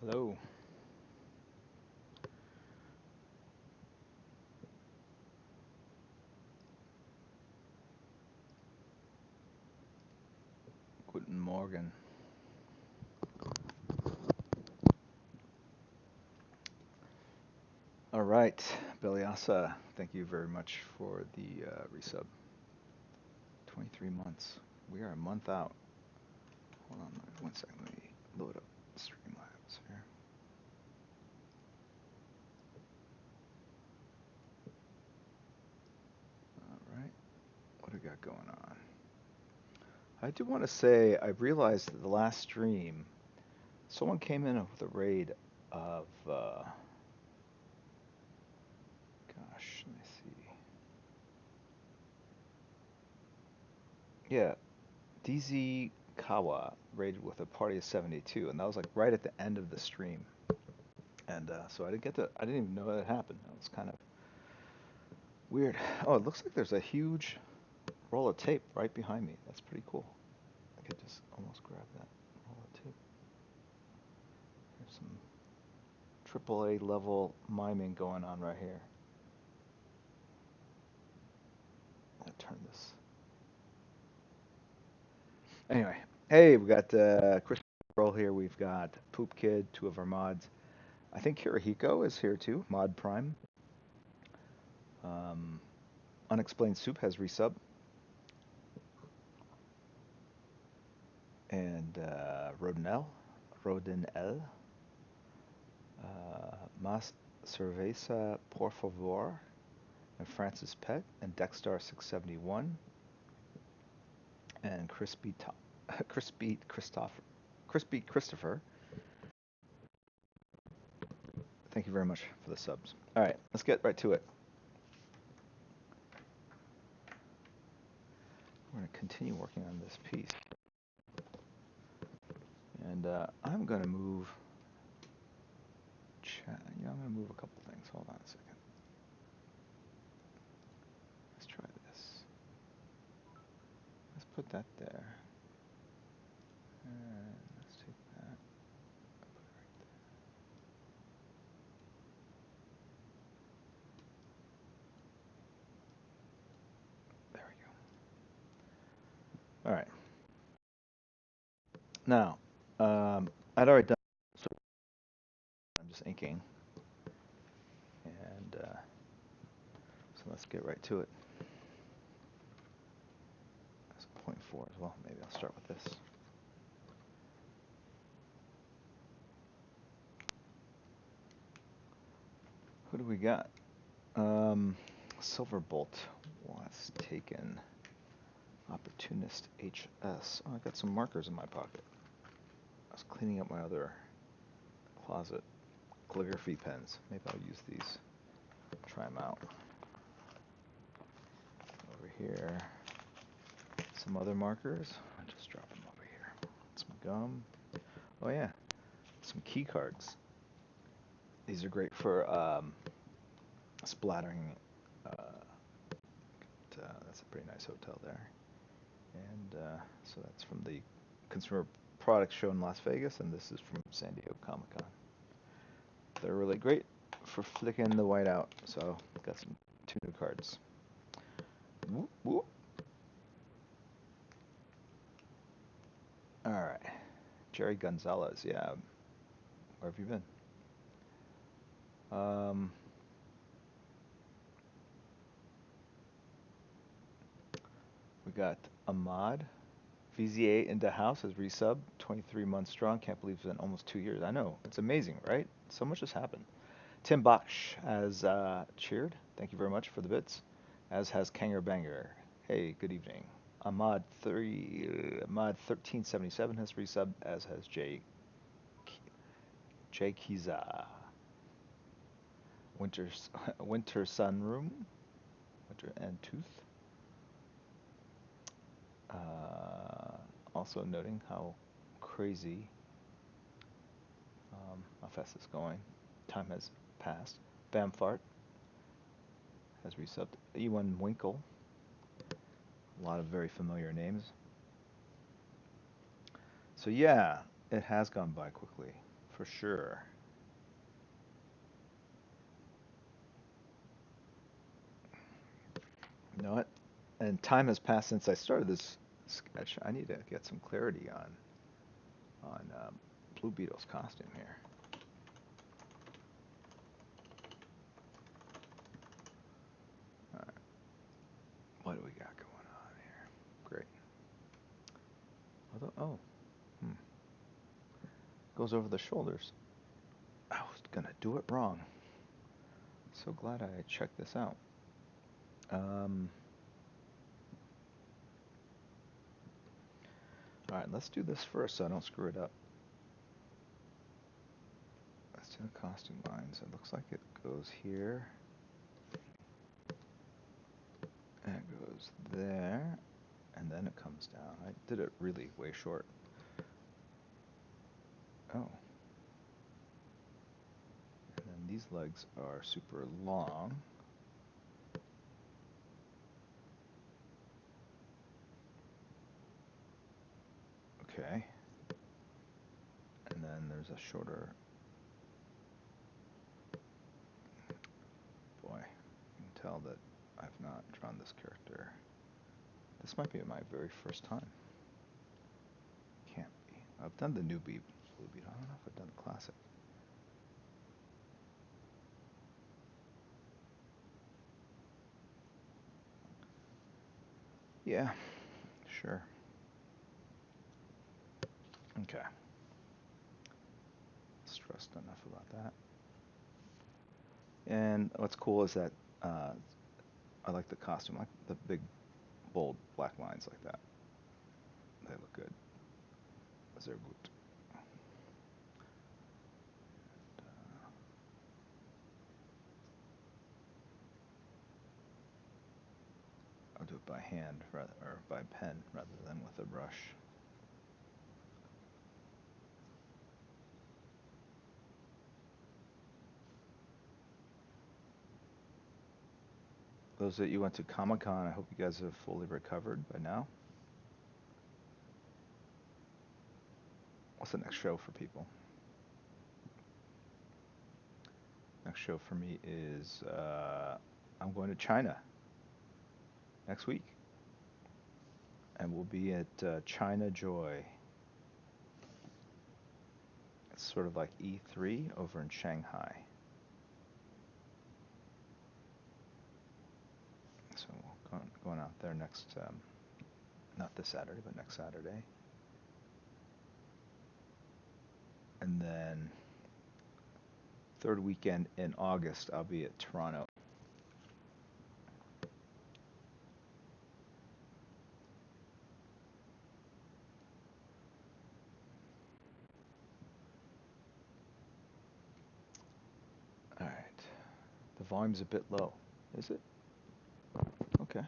Hello. Guten Morgen. All right, Beliasa, thank you very much for the resub. 23 months. We are a month out. Hold on 1 second. Let me load up Streamlabs here. All right, what do we got going on? I do want to say I realized that the last stream, someone came in with a raid of, gosh, let me see. Yeah, DZ Kawa raided with a party of 72, and that was like right at the end of the stream. And so I didn't even know that happened. It was kind of weird. Oh, it looks like there's a huge roll of tape right behind me. That's pretty cool. I could just almost grab that roll of tape. There's some AAA level miming going on right here. I'll turn this. Anyway, hey, we got Chris Roll here. We've got Poop Kid, two of our mods. I think Kirihiko is here too, Mod Prime. Um, Unexplained Soup has resub. And Rodinel, Mas Cerveza Por Favor, and Francis Pet, and Dexstar 671, and Crispy Christopher. Thank you very much for the subs. All right, let's get right to it. We're going to continue working on this piece. And I'm going to move I'm going to move a couple things. Hold on a second. Let's try this. Let's put that there. And let's take that. Put it right there. There we go. All right. Now, I'd already done, so I'm just inking. And so let's get right to it. That's 0.4 as well. Maybe I'll start with this. Who do we got? Silverbolt was taken. Opportunist HS. Oh, I got some markers in my pocket. I was cleaning up my other closet. Calligraphy pens. Maybe I'll use these. Try them out. Over here. Some other markers. I'll just drop them over here. Some gum. Oh yeah, some key cards. These are great for splattering. That's a pretty nice hotel there. And so that's from the Consumer Products Show in Las Vegas, and this is from San Diego Comic Con. They're really great for flicking the white out. So got some 2 new cards. Whoop, whoop. All right, Jerry Gonzalez. Yeah, where have you been? We got Ahmad. VZA into house has resub, 23 months strong. Can't believe it's been almost 2 years. I know. It's amazing, right? So much has happened. Tim Bosch has cheered. Thank you very much for the bits. As has Kanger Banger. Hey, good evening. Ahmad 1377 has resubbed, as has Jay Kiza. Winter Sunroom. Winter and Tooth. Also noting how crazy, how fast it's going. Time has passed. Bamfart has resubbed. Ewan Winkle. A lot of very familiar names. So yeah, it has gone by quickly. for sure. You know what? And time has passed since I started this sketch. I need to get some clarity on Blue Beetle's costume here. All right. What do we got going on here? Great. Although, oh, hmm. Goes over the shoulders. I was gonna do it wrong. So glad I checked this out. All right, let's do this first so I don't screw it up. Let's do the costume lines. It looks like it goes here. And it goes there. And then it comes down. I did it really way short. Oh. And then these legs are super long. Okay. And then there's a shorter. Boy, you can tell that I've not drawn this character. This might be my very first time. Can't be. I've done the new Blue Beetle. I don't know if I've done the classic. Yeah, sure. Okay. Stressed enough about that. And what's cool is that I like the costume, like the big, bold black lines like that. They look good. Sehr gut. I'll do it by hand or by pen rather than with a brush. Those that you went to Comic-Con, I hope you guys have fully recovered by now. What's the next show for people? Next show for me is I'm going to China next week. And we'll be at China Joy. It's sort of like E3 over in Shanghai. So we're going out there next, not this Saturday, but next Saturday. And then third weekend in August, I'll be at Toronto. All right. The volume's a bit low. Is it? Okay.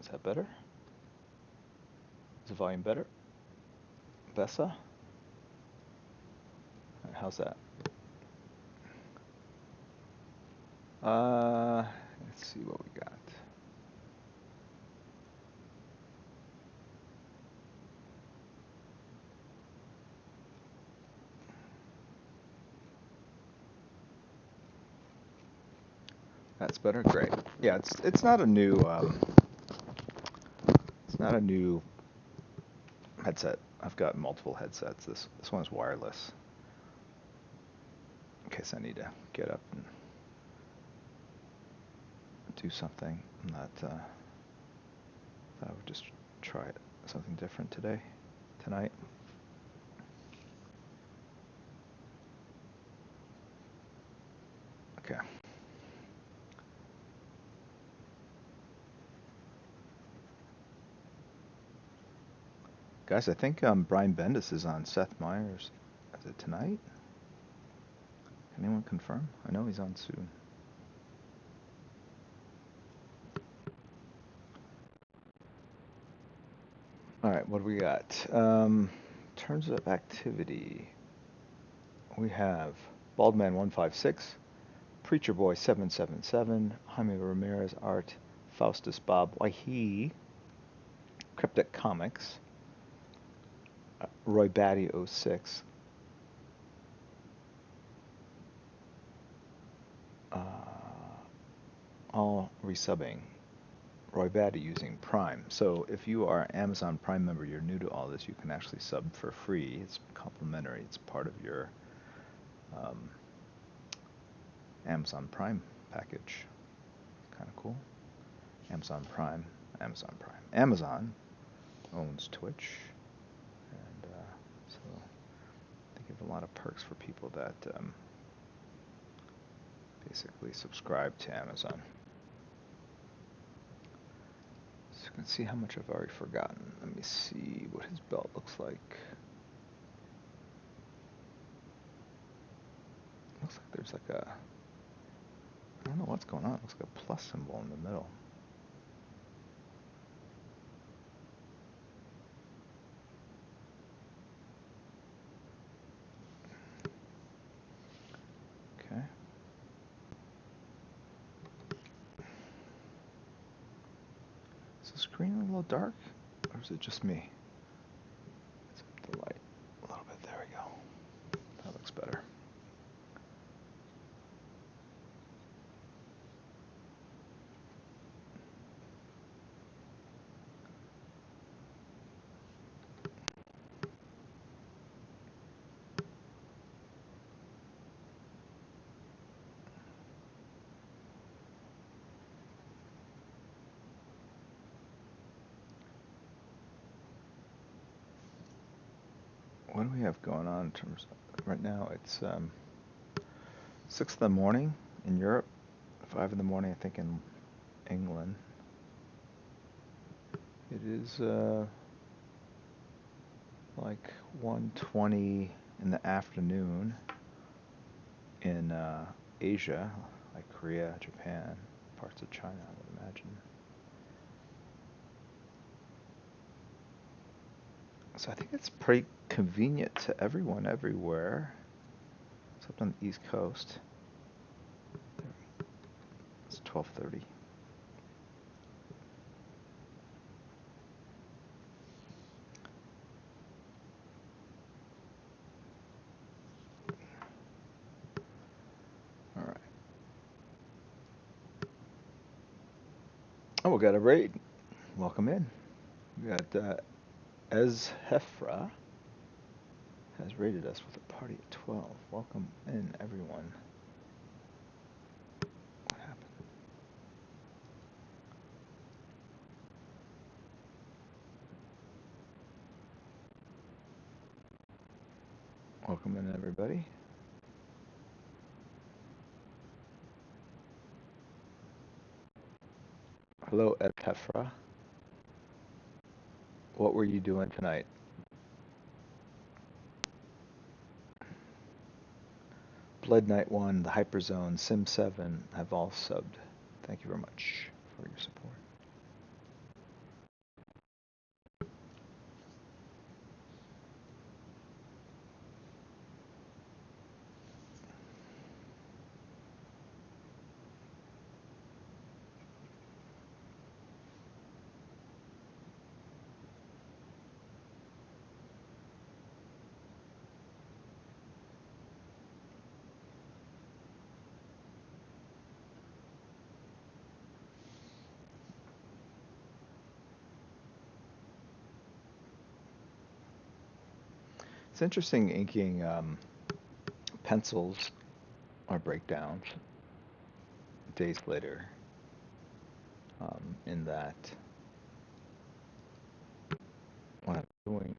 Is that better? Is the volume better? Bessa? Right, how's that? Let's see what we got. That's better. Great. Yeah, it's not a new headset. I've got multiple headsets. This one's wireless. In case I need to get up and do something. Thought I would just try something different tonight. Okay. Guys, I think Brian Bendis is on Seth Meyers. Is it tonight? Can anyone confirm? I know he's on soon. All right, what do we got? In terms of activity, we have Baldman 156, Preacher Boy 777, Jaime Ramirez Art, Faustus Bob Wahee, Cryptic Comics, Roy Batty 06. Uh, all resubbing. Roy Batty using Prime. So if you are an Amazon Prime member, you're new to all this, you can actually sub for free. It's complimentary. It's part of your um, Amazon Prime package. Kind of cool. Amazon Prime. Amazon Prime. Amazon owns Twitch, and so they give a lot of perks for people that basically subscribe to Amazon. So you can see how much I've already forgotten. Let me see what his belt looks like. Looks like there's like a, I don't know what's going on. It looks like a plus symbol in the middle. Okay. Is the screen a little dark, or is it just me? Let's up the light a little bit. There we go. That looks better. What do we have going on in terms of, right now it's 6 in the morning in Europe, 5 in the morning I think in England. It is like 1:20 in the afternoon in Asia, like Korea, Japan, parts of China, I would imagine. So I think it's pretty convenient to everyone everywhere, except on the East Coast. It's 12:30. All right. Oh, we got a raid. Welcome in. We got Ez Hefra has rated us with a party of 12. Welcome in, everyone. What happened? Welcome in, everybody. Hello, Ez Hefra. What were you doing tonight? Blood Knight 1, the Hyperzone, Sim 7 have all subbed. Thank you very much for your support. It's interesting inking pencils or breakdowns days later, in that what I'm doing,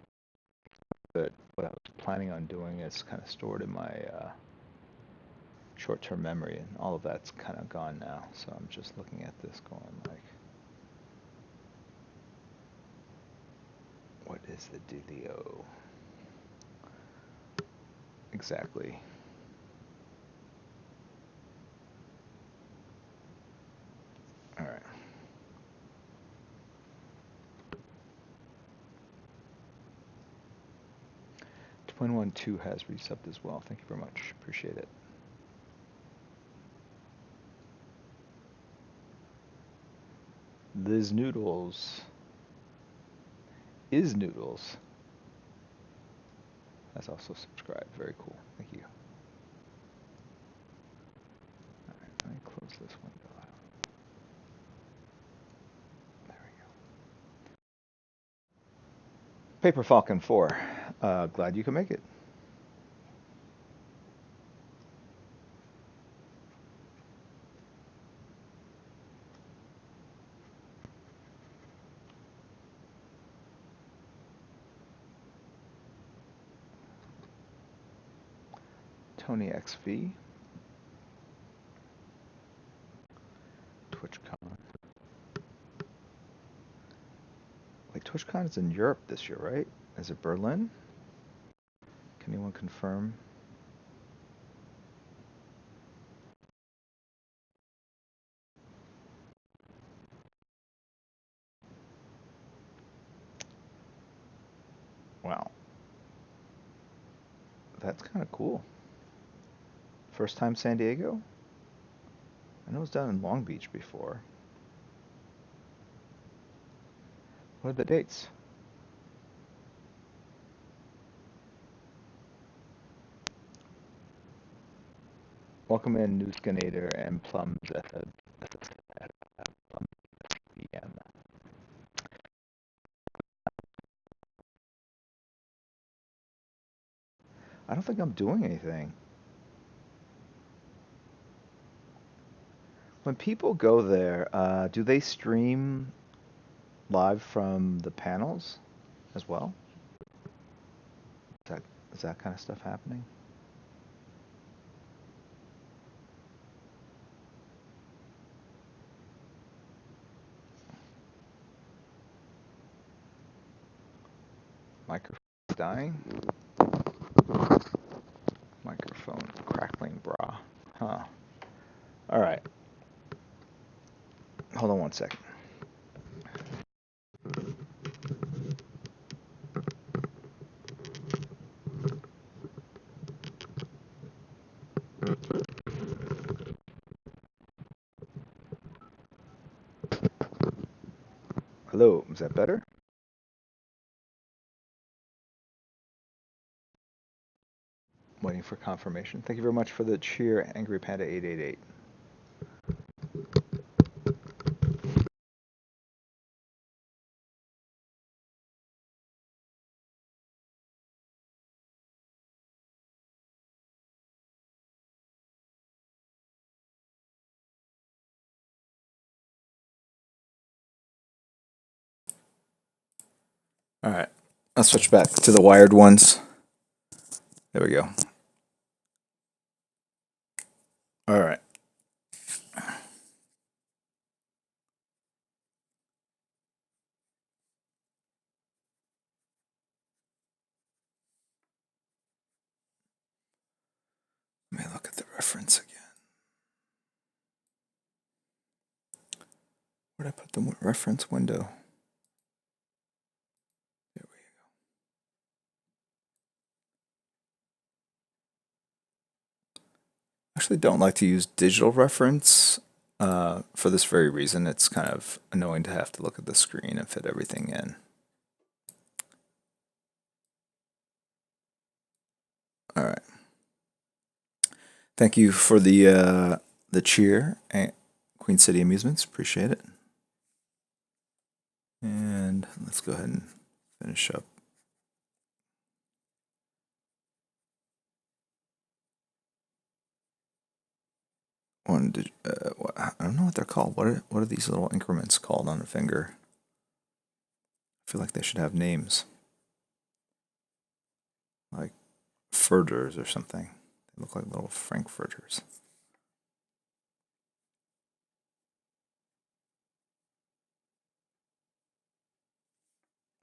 but what I was planning on doing is kind of stored in my short-term memory, and all of that's kind of gone now. So I'm just looking at this going like, what is the dealio? Exactly. All right. Twin12 has resubbed as well. Thank you very much. Appreciate it. Liz Noodles is Noodles. has also subscribed. Very cool. Thank you. All right, let me close this window out. There we go. Paper Falcon 4. Glad you can make it. Tony XV. TwitchCon. Wait, TwitchCon is in Europe this year, right? Is it Berlin? Can anyone confirm? Wow. That's kind of cool. First time San Diego? I know it was done in Long Beach before. What are the dates? Welcome in Newscanator and Plums at Plums PM. I don't think I'm doing anything. When people go there, do they stream live from the panels as well? Is that kind of stuff happening? Microphone dying? Microphone crackling, brah. Huh. All right. Hold on one second. Hello, is that better? Waiting for confirmation. Thank you very much for the cheer, Angry Panda 888. All right, I'll switch back to the wired ones. There we go. All right. Let me look at the reference again. Where'd I put the reference window? There we go. I actually don't like to use digital reference for this very reason. It's kind of annoying to have to look at the screen and fit everything in. All right. Thank you for the cheer, Queen City Amusements. Appreciate it. And let's go ahead and finish up. I don't know what they're called. What are these little increments called on a finger? I feel like they should have names, like Furters or something. They look like little Frankfurters.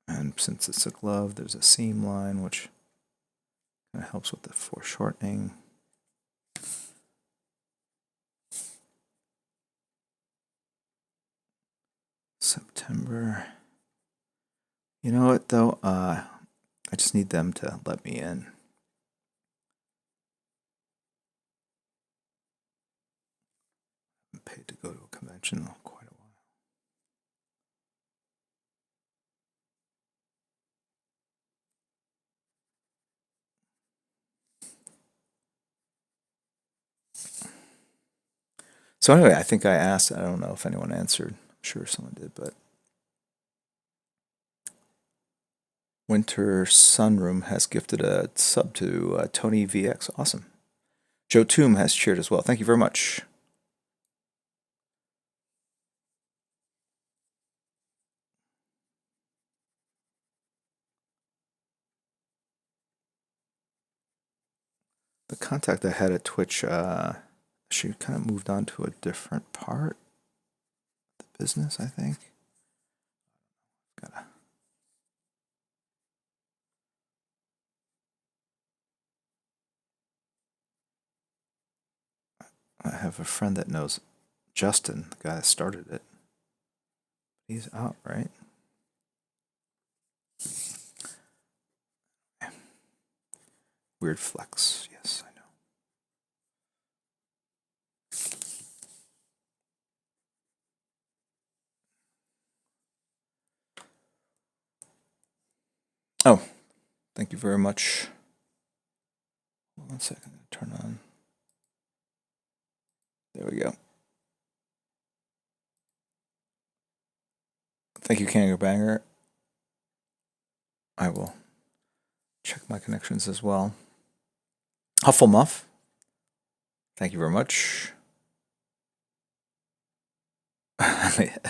And since it's a glove, there's a seam line, which kind of helps with the foreshortening. September. You know what, though? I just need them to let me in. I'm paid to go to a convention in quite a while. So anyway, I think I asked. I don't know if anyone answered. I'm sure someone did, but Winter Sunroom has gifted a sub to Tony VX. Awesome. Joe Toom has cheered as well. Thank you very much. The contact I had at Twitch, she kind of moved on to a different part of the business, I think. Gotta. I have a friend that knows Justin, the guy that started it. He's out, right? Weird flex. Yes, I know. Oh, thank you very much. 1 second. Turn on. There we go. Thank you, Kangaroo Banger. I will check my connections as well. Huffle Muff. Thank you very much.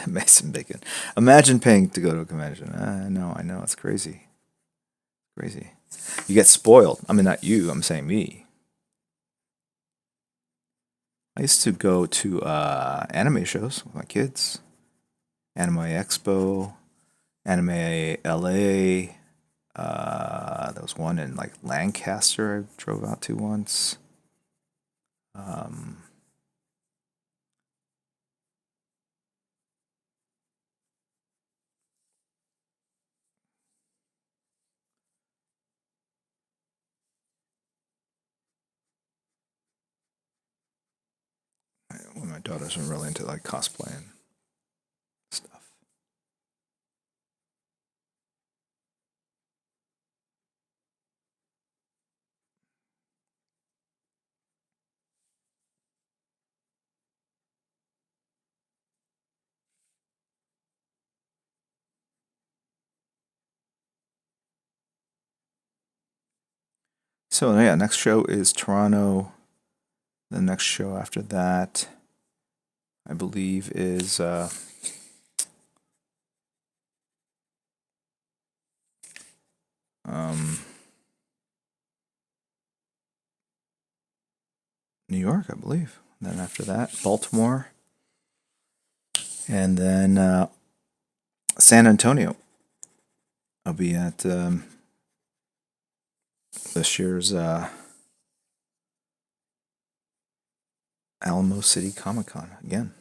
Mason Bacon. Imagine paying to go to a convention. I know. It's crazy. Crazy. You get spoiled. I mean, not you. I'm saying me. I used to go to anime shows with my kids. Anime Expo, Anime LA. There was one in like Lancaster I drove out to once. When my daughters were really into like cosplay and stuff. So yeah, next show is Toronto. The next show after that, I believe, is New York, I believe. And then after that, Baltimore, and then San Antonio. I'll be at this year's Alamo City Comic Con again.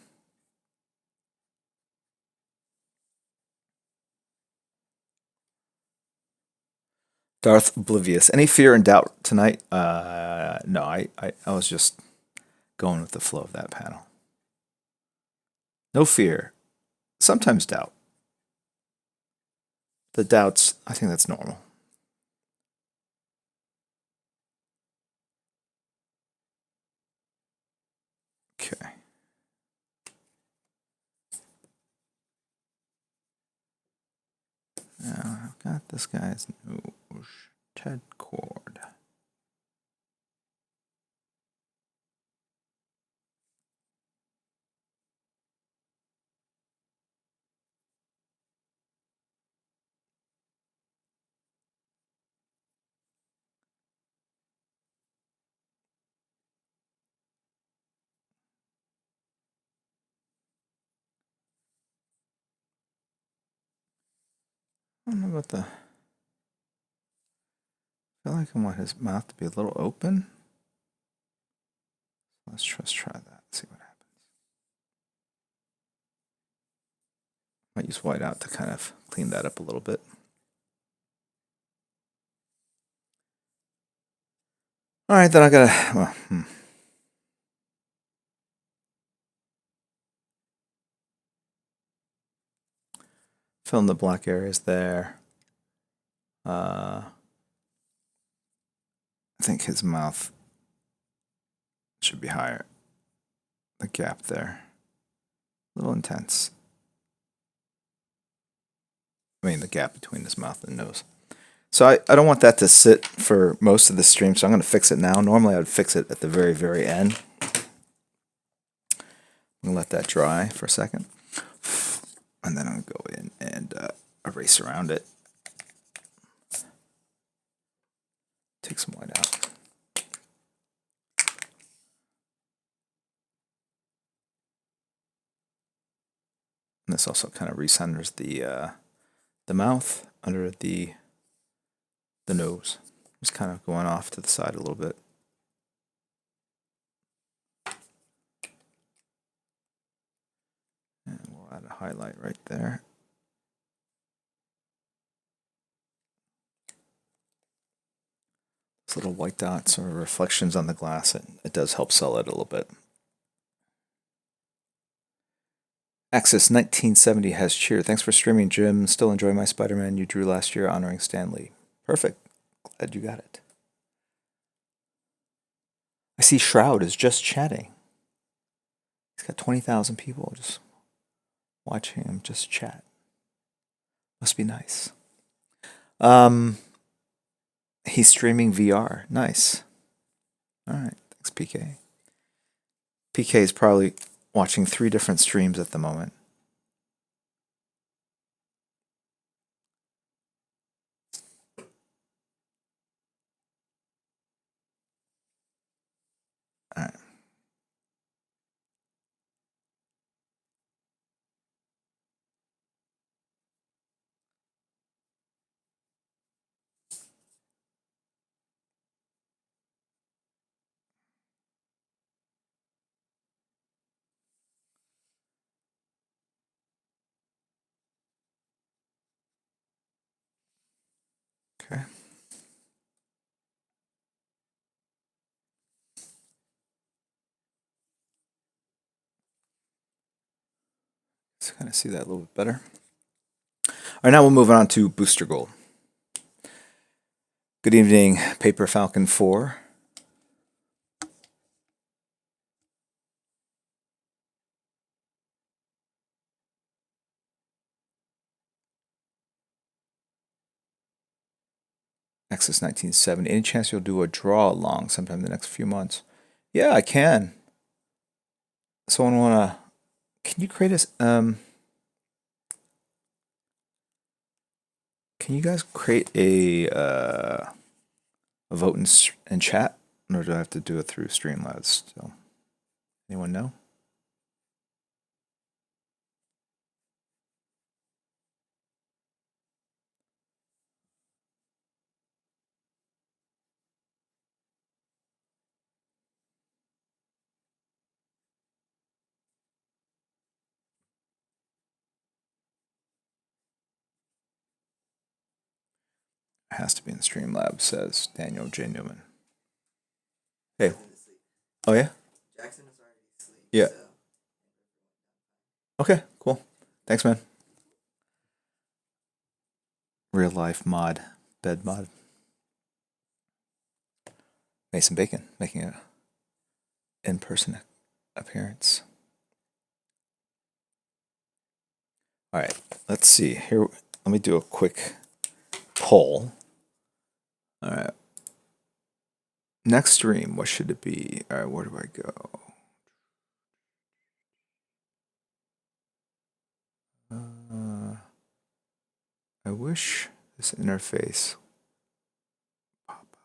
Darth Oblivious. Any fear and doubt tonight? No, I was just going with the flow of that panel. No fear. Sometimes doubt. The doubts, I think that's normal. Okay. Now I've got this guy's new Ted Cord. I don't know about the. I feel like I want his mouth to be a little open. Let's just try that. See what happens. Might use whiteout to kind of clean that up a little bit. All right, then I gotta. Well, fill in the black areas there. I think his mouth should be higher. the gap there. A little intense. I mean, the gap between his mouth and nose. So I don't want that to sit for most of the stream, so I'm going to fix it now. Normally I would fix it at the very, very end. I'm going to let that dry for a second. And then I'm going to go in and erase around it. Take some white out. And this also kind of recenters the mouth under the nose. Just kind of going off to the side a little bit. And we'll add a highlight right there. Those little white dots or reflections on the glass, it does help sell it a little bit. Axis 1970 has cheered. Thanks for streaming, Jim. Still enjoy my Spider-Man you drew last year honoring Stan Lee. Perfect. Glad you got it. I see Shroud is just chatting. He's got 20,000 people just watching him just chat. Must be nice. He's streaming VR. Nice. All right. Thanks, PK. PK is probably watching 3 different streams at the moment. All right. Okay. Let's kind of see that a little bit better. All right, now we'll move on to Booster Gold. Good evening, Paper Falcon 4. Axis 1970. Any chance you'll do a draw along sometime in the next few months? Yeah, I can. Someone wanna? Can you create a? Can you guys create a vote in chat, or do I have to do it through Streamlabs still? Anyone know? It has to be in Streamlabs, says Daniel J. Newman. Hey. Oh, yeah? Jackson is already asleep. Yeah. So. Okay, cool. Thanks, man. Real life mod, bed mod. Mason Bacon making an in-person appearance. All right, let's see. Here, let me do a quick poll. All right. Next stream, what should it be? All right, where do I go? I wish this interface pop up.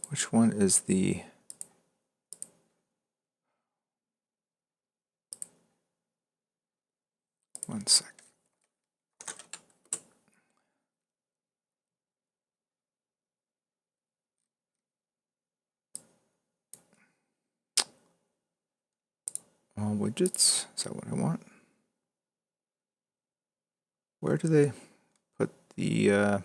Which one is the... One sec. All widgets, is that what I want? Where do they put the, where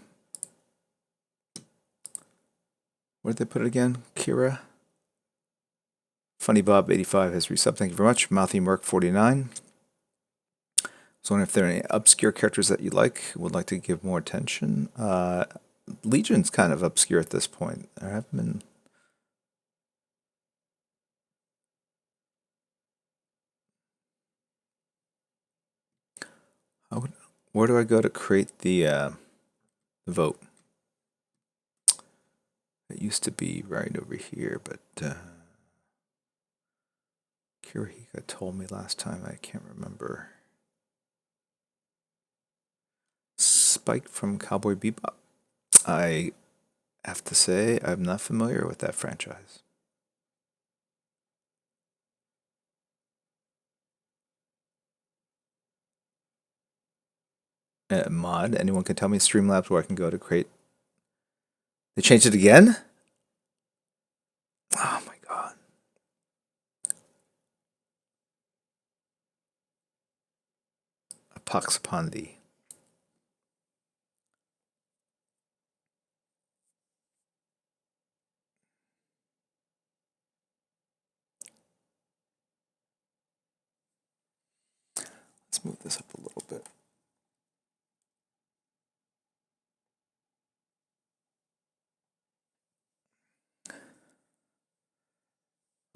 did they put it again? Kira? Funny Bob 85 has resubbed. Thank you very much. Mouthy Merc 49. was wondering if there are any obscure characters that you would like to give more attention. Legion's kind of obscure at this point. There haven't been. Where do I go to create the vote? It used to be right over here, but Kirihika told me last time. I can't remember. Spike from Cowboy Bebop. I have to say, I'm not familiar with that franchise. Mod, anyone can tell me Streamlabs where I can go to create. They changed it again? Oh my god. A pox upon thee. Let's move this up a little bit.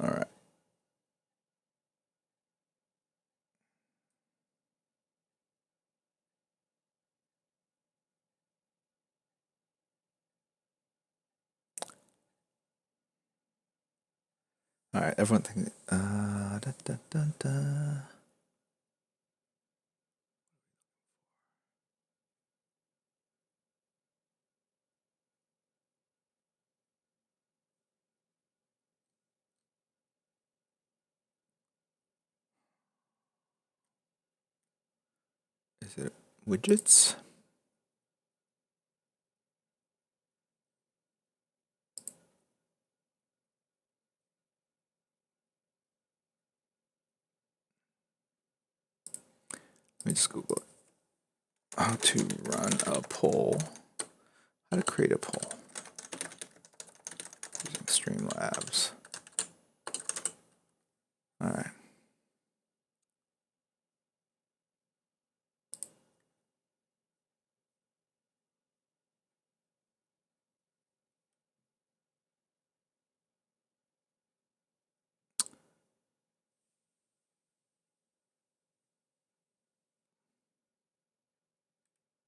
All right. All right, everyone think. Da, da, da, da. Is it widgets? Let me just Google it. How to run a poll. How to create a poll using Streamlabs. All right.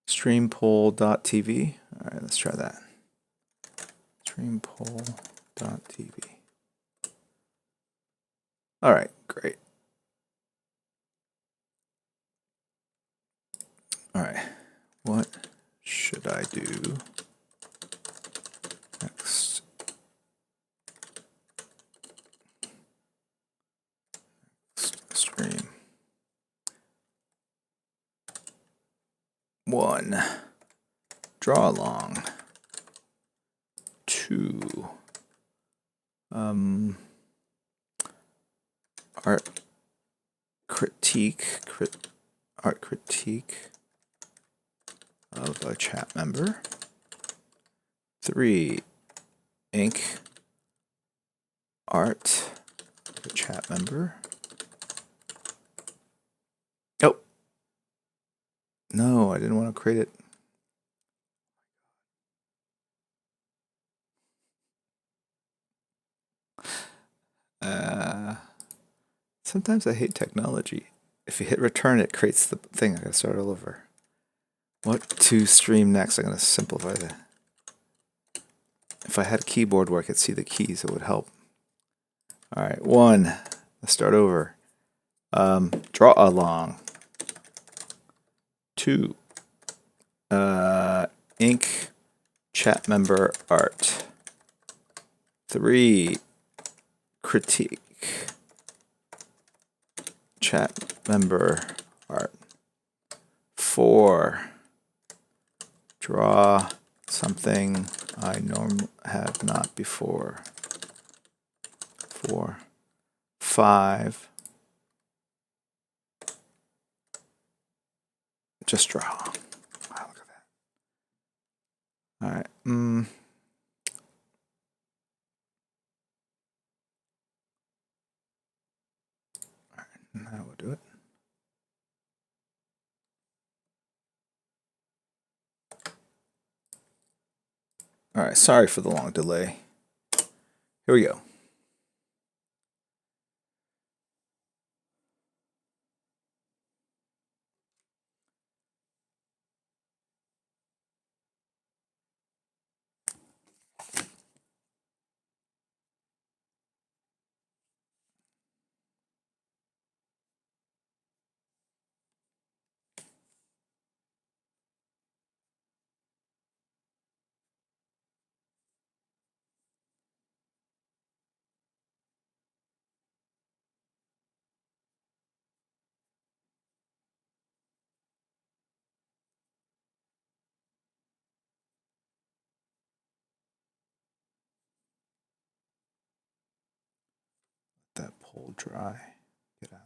Streampoll.tv. All right, let's try that. Streampoll.tv. All right, great. All right, what should I do next? Stream. 1. Draw along. 2. Art critique. Art critique of a chat member. 3. Ink art of a chat member. Oh. No, I didn't want to create it. Sometimes I hate technology. If you hit return, it creates the thing. I gotta start all over. What to stream next? I'm gonna simplify that. If I had a keyboard where I could see the keys, it would help. All right, 1. Let's start over. Draw along. 2. Ink chat member art. 3. Critique chat member art. 4. Draw something I have not before. 4. 5. Just draw. Wow, look at that. All right. All right, now we'll do it. Alright, sorry for the long delay. Here we go. Let that pole dry. Get out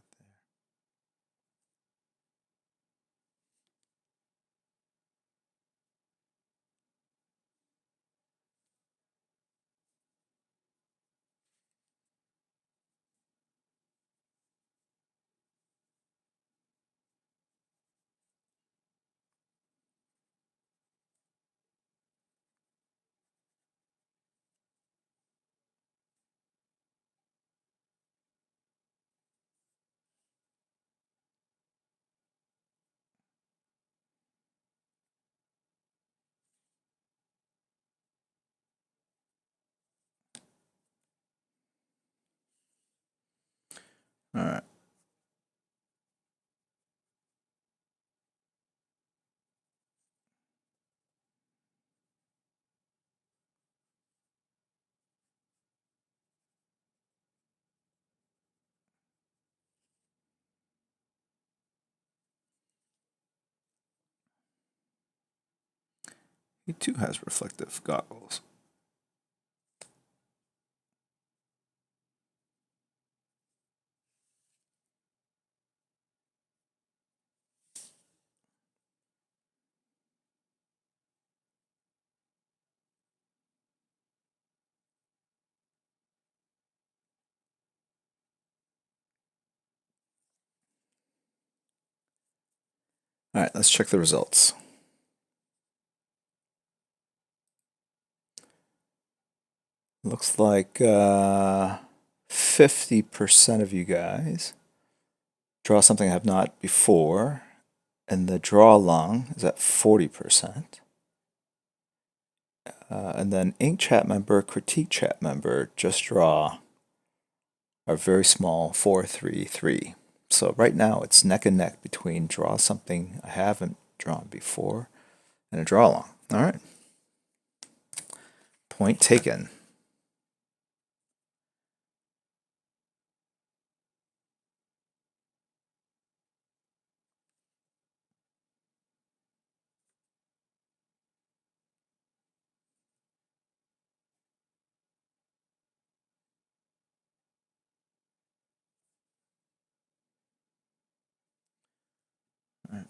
there. Alright. He too has reflective goggles. Alright, let's check the results. Looks like 50% of you guys draw something I have not before, and the draw along is at 40%. And then ink chat member, critique chat member, just draw are very small 433. So right now it's neck and neck between draw something I haven't drawn before and a draw along. All right. Point taken. All right.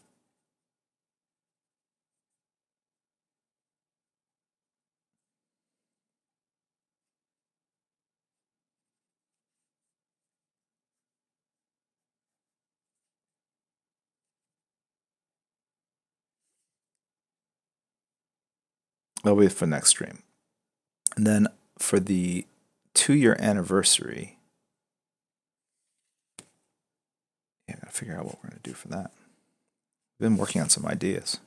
That'll be for next stream. And then for the 2-year anniversary, yeah, I gotta figure out what we're gonna do for that. Been working on some ideas.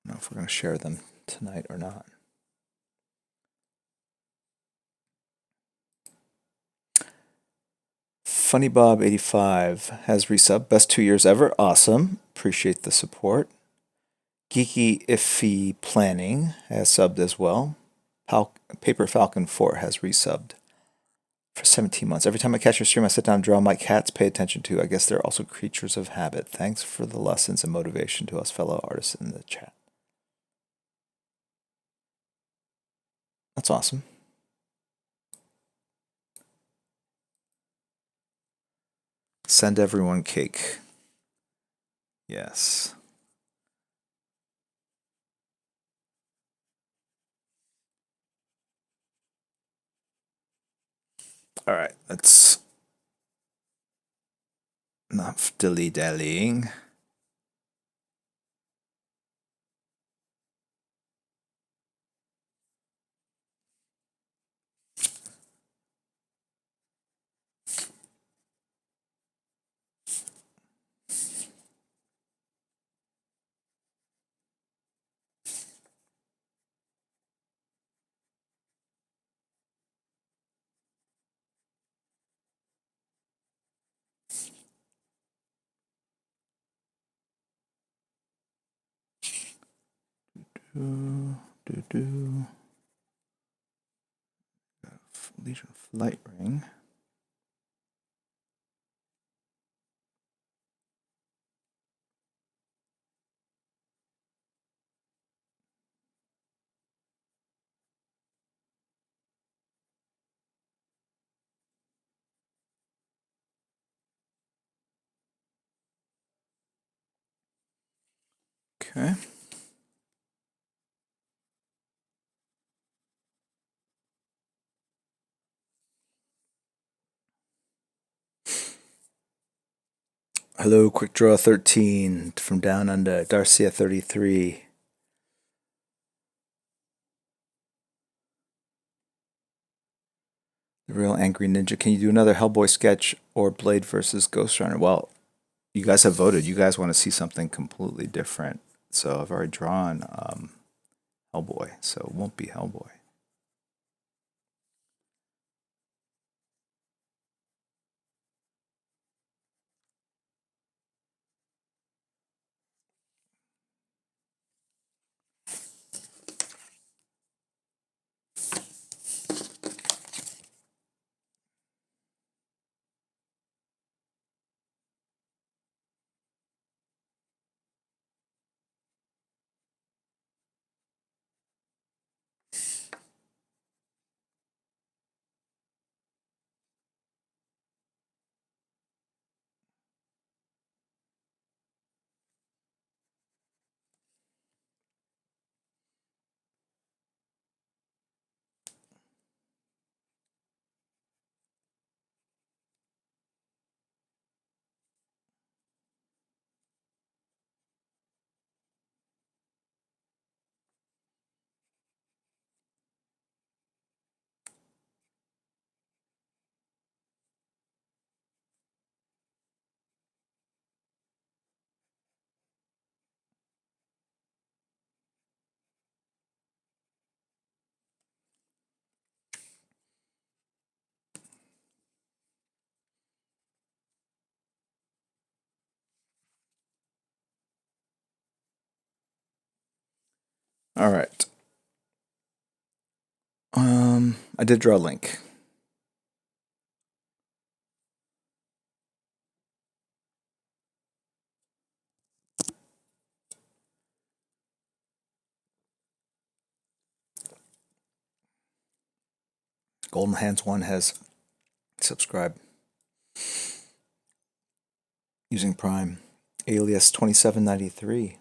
I don't know if we're gonna share them tonight or not. FunnyBob85 has resub. Best 2 years ever. Awesome. Appreciate the support. Geeky Iffy Planning has subbed as well. Paper Falcon 4 has resubbed for 17 months. Every time I catch your stream, I sit down and draw my cats. Pay attention to. I guess they're also creatures of habit. Thanks for the lessons and motivation to us fellow artists in the chat. That's awesome. Send everyone cake. Yes. All right, let's not dilly-dallying. Legion Flight Ring. Okay. Hello, Quick Draw 13 from down under Darcia 33. The Real Angry Ninja. Can you do another Hellboy sketch or Blade versus Ghost Runner? Well, you guys have voted. You guys want to see something completely different. So I've already drawn Hellboy, so it won't be Hellboy. All right. I did draw Link. Golden Hands 1 has subscribed using Prime. Alias 2793.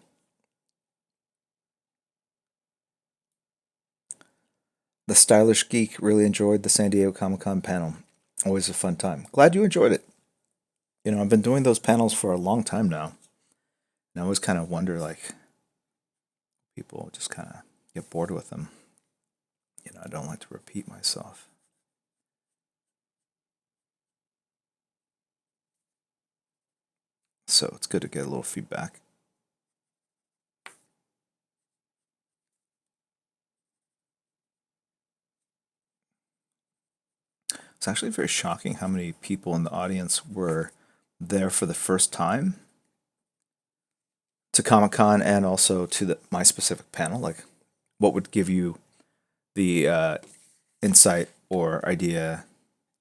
The Stylish Geek really enjoyed the San Diego Comic Con panel. Always a fun time. Glad you enjoyed it. You know, I've been doing those panels for a long time now. And I always kind of wonder, like, people just kind of get bored with them. You know, I don't like to repeat myself. So it's good to get a little feedback. It's actually very shocking how many people in the audience were there for the first time to Comic Con and also to my specific panel. Like, what would give you the insight or idea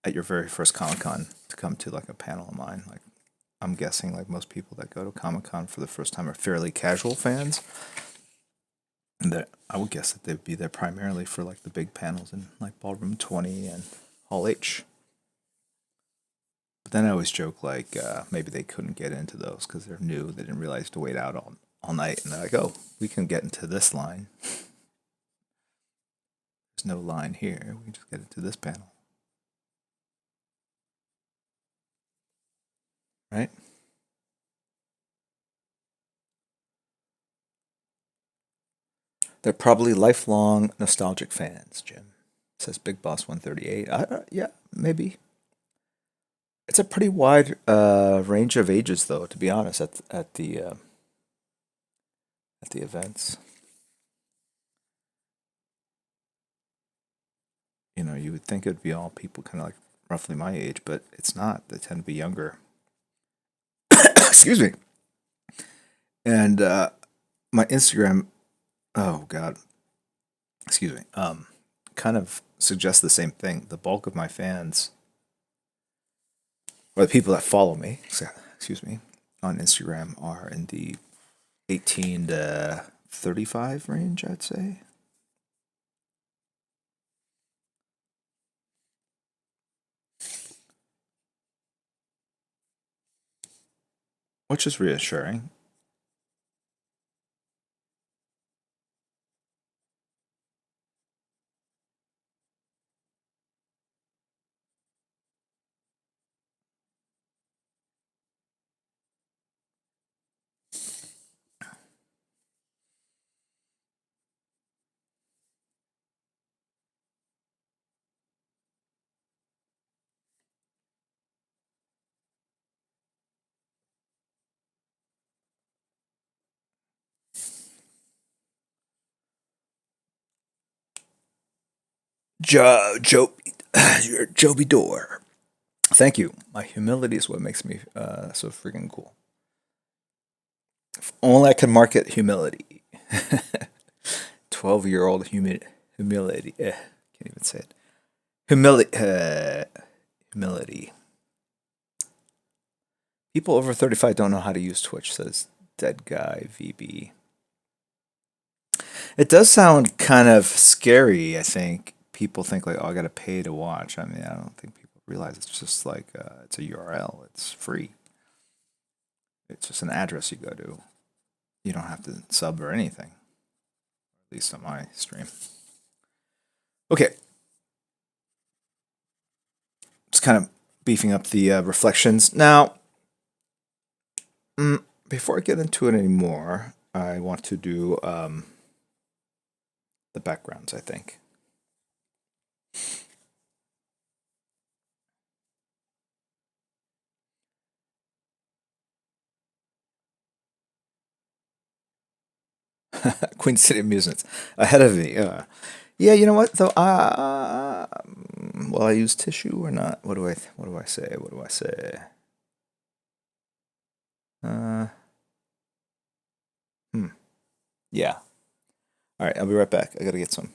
at your very first Comic Con to come to like a panel of mine? Like, I'm guessing like most people that go to Comic Con for the first time are fairly casual fans. And that I would guess that they'd be there primarily for like the big panels in like Ballroom 20 and Hall H. But then I always joke like maybe they couldn't get into those because they're new. They didn't realize to wait out all night. And they're like, oh, we can get into this line. There's no line here. We can just get into this panel. Right? They're probably lifelong nostalgic fans, Jim. Says Big Boss 138. Yeah, maybe. It's a pretty wide range of ages, though. To be honest, at the events, you know, you would think it'd be all people kind of like roughly my age, but it's not. They tend to be younger. Excuse me. And my Instagram oh God, excuse me, kind of suggests the same thing. The bulk of my fans, or the people that follow me, excuse me, on Instagram are in the 18 to 35 range, I'd say. Which is reassuring. Joby Door. Thank you. My humility is what makes me so freaking cool. If only I could market humility. 12-year-old humility. Can't even say it. Humility. People over 35 don't know how to use Twitch, says Dead Guy VB. It does sound kind of scary, I think. People think like, oh, I gotta pay to watch. I mean, I don't think people realize it's just like it's a URL. It's free. It's just an address you go to. You don't have to sub or anything. At least on my stream. Okay. Just kind of beefing up the reflections. Now, before I get into it anymore, I want to do the backgrounds, I think. Queen City Amusements. Ahead of me. Yeah, you know what though? Will I use tissue or not? What do I say? What do I say? Yeah. All right, I'll be right back. I gotta get some.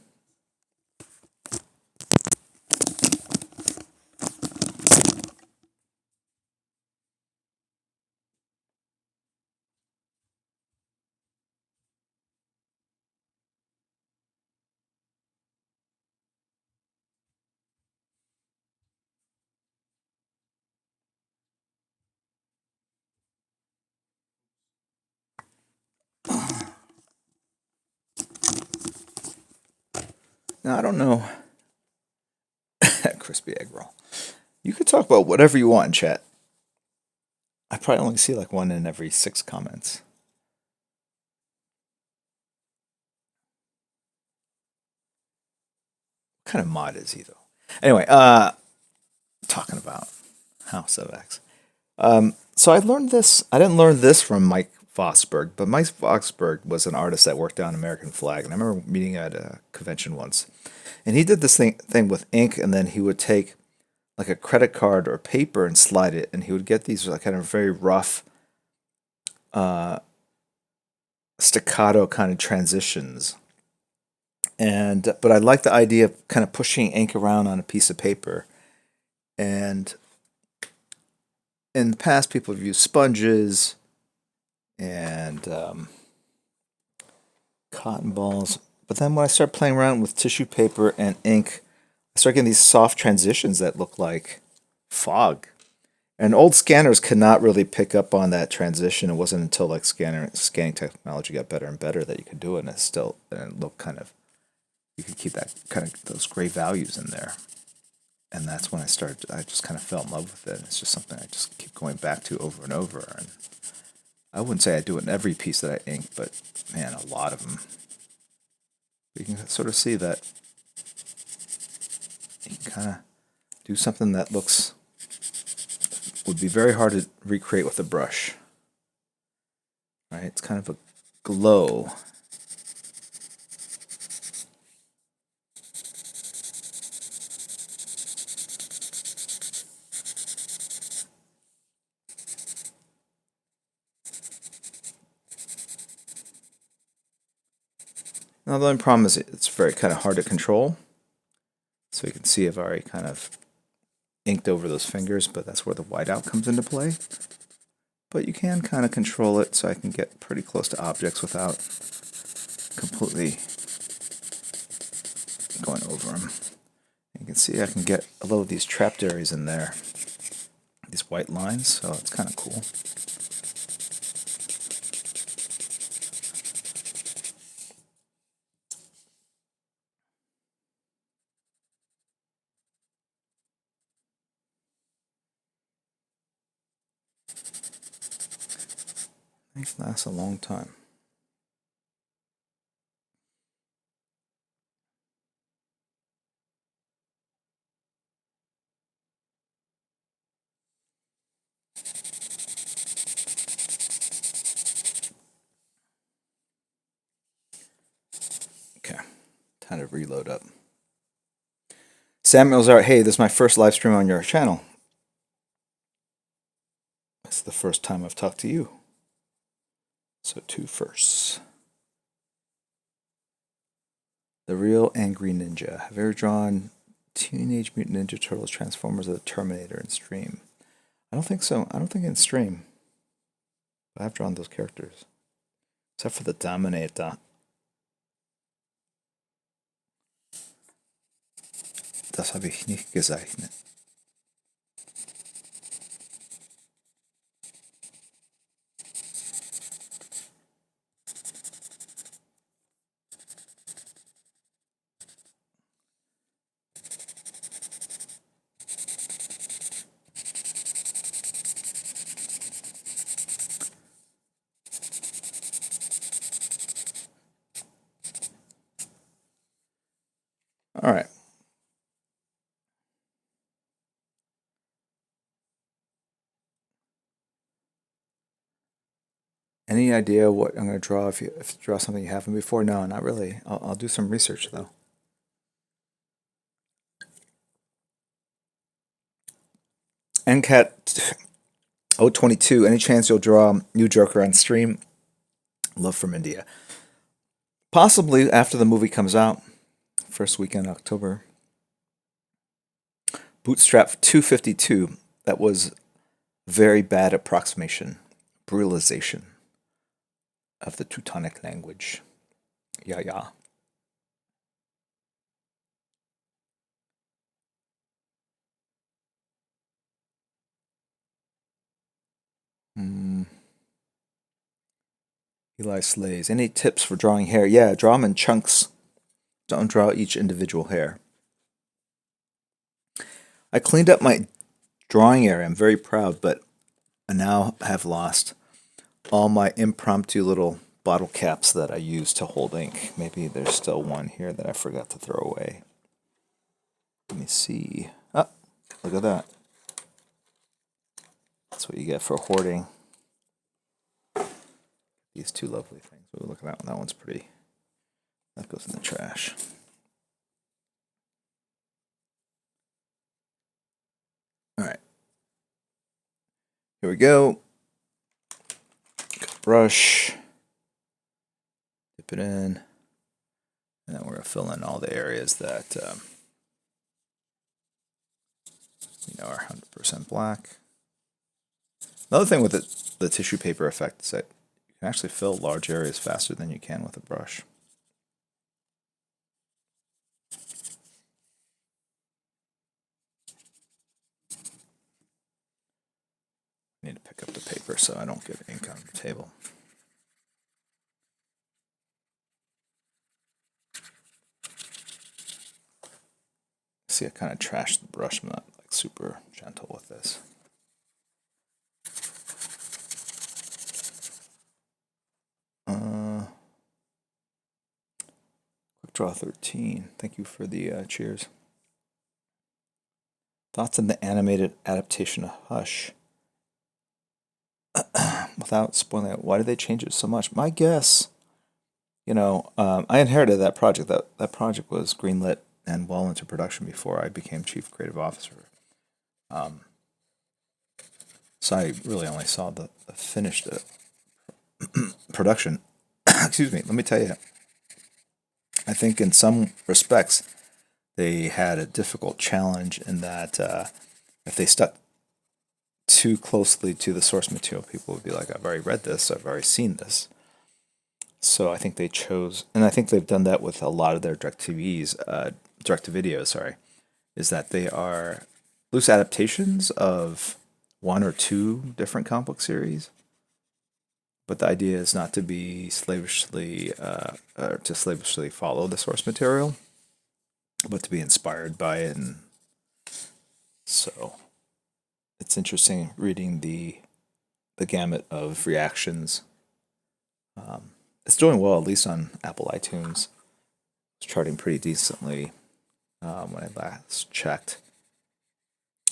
Now I don't know. Crispy egg roll. You could talk about whatever you want in chat. I probably only see like one in every 6 comments. What kind of mod is he though? Anyway, talking about House of X. So I learned this. I didn't learn this from Mike Vosberg, but Mike Vosberg was an artist that worked on American Flag, and I remember meeting at a convention once, and he did this thing with ink, and then he would take like a credit card or paper and slide it, and he would get these like kind of very rough, staccato kind of transitions. And but I like the idea of kind of pushing ink around on a piece of paper, and in the past people have used sponges and cotton balls. But then when I start playing around with tissue paper and ink, I start getting these soft transitions that look like fog. And old scanners could not really pick up on that transition. It wasn't until like scanning technology got better and better that you could do it, and it looked kind of, you could keep that kind of those gray values in there. And that's when I just kind of fell in love with it. It's just something I just keep going back to over and over. And I wouldn't say I do it in every piece that I ink, but man, a lot of them. You can sort of see that you can kind of do something that would be very hard to recreate with a brush. Right? It's kind of a glow. Now the only problem is it's very kind of hard to control. So you can see I've already kind of inked over those fingers, but that's where the whiteout comes into play. But you can kind of control it so I can get pretty close to objects without completely going over them. You can see I can get a little of these trapped areas in there, these white lines, so it's kind of cool. These last a long time. Okay, time to reload up. Samuel's art. Hey, this is my first live stream on your channel. It's the first time I've talked to you. So 2 firsts. The Real Angry Ninja. Have you ever drawn Teenage Mutant Ninja Turtles, Transformers, or the Terminator in stream? I don't think so. I don't think in stream. But I've drawn those characters. Except for the Dominator. Das habe ich nicht gezeichnet. All right. Any idea what I'm going to draw if you draw something you haven't before? No, not really. I'll do some research though. NCAT 022. Any chance you'll draw new Joker on stream? Love from India. Possibly after the movie comes out. First weekend in October. Bootstrap 252. That was very bad approximation. Brutalization of the Teutonic language. Yeah. Eli Slays. Any tips for drawing hair? Yeah, draw them in chunks. Don't draw each individual hair. I cleaned up my drawing area. I'm very proud, but I now have lost all my impromptu little bottle caps that I used to hold ink. Maybe there's still one here that I forgot to throw away. Let me see. Oh, look at that. That's what you get for hoarding these 2 lovely things. Ooh, look at that one. That one's pretty. That goes in the trash. All right. Here we go. Brush. Dip it in. And then we're going to fill in all the areas that are 100% black. Another thing with the tissue paper effect is that you can actually fill large areas faster than you can with a brush. I need to pick up the paper so I don't get ink on the table. See, I kind of trashed the brush. I'm not like super gentle with this. Quick Draw 13. Thank you for the cheers. Thoughts on the animated adaptation of Hush? Without spoiling it, why did they change it so much? My guess, I inherited that project. That project was greenlit and well into production before I became chief creative officer. So I really only saw the finished production. Excuse me. Let me tell you, I think in some respects they had a difficult challenge in that if they stuck too closely to the source material, people would be like, I've already read this, I've already seen this. So I think they chose, and I think they've done that with a lot of their direct to videos, sorry, is that they are loose adaptations of one or two different comic book series. But the idea is not to be slavishly follow the source material, but to be inspired by it. And so it's interesting reading the gamut of reactions. It's doing well, at least on Apple iTunes. It's charting pretty decently when I last checked.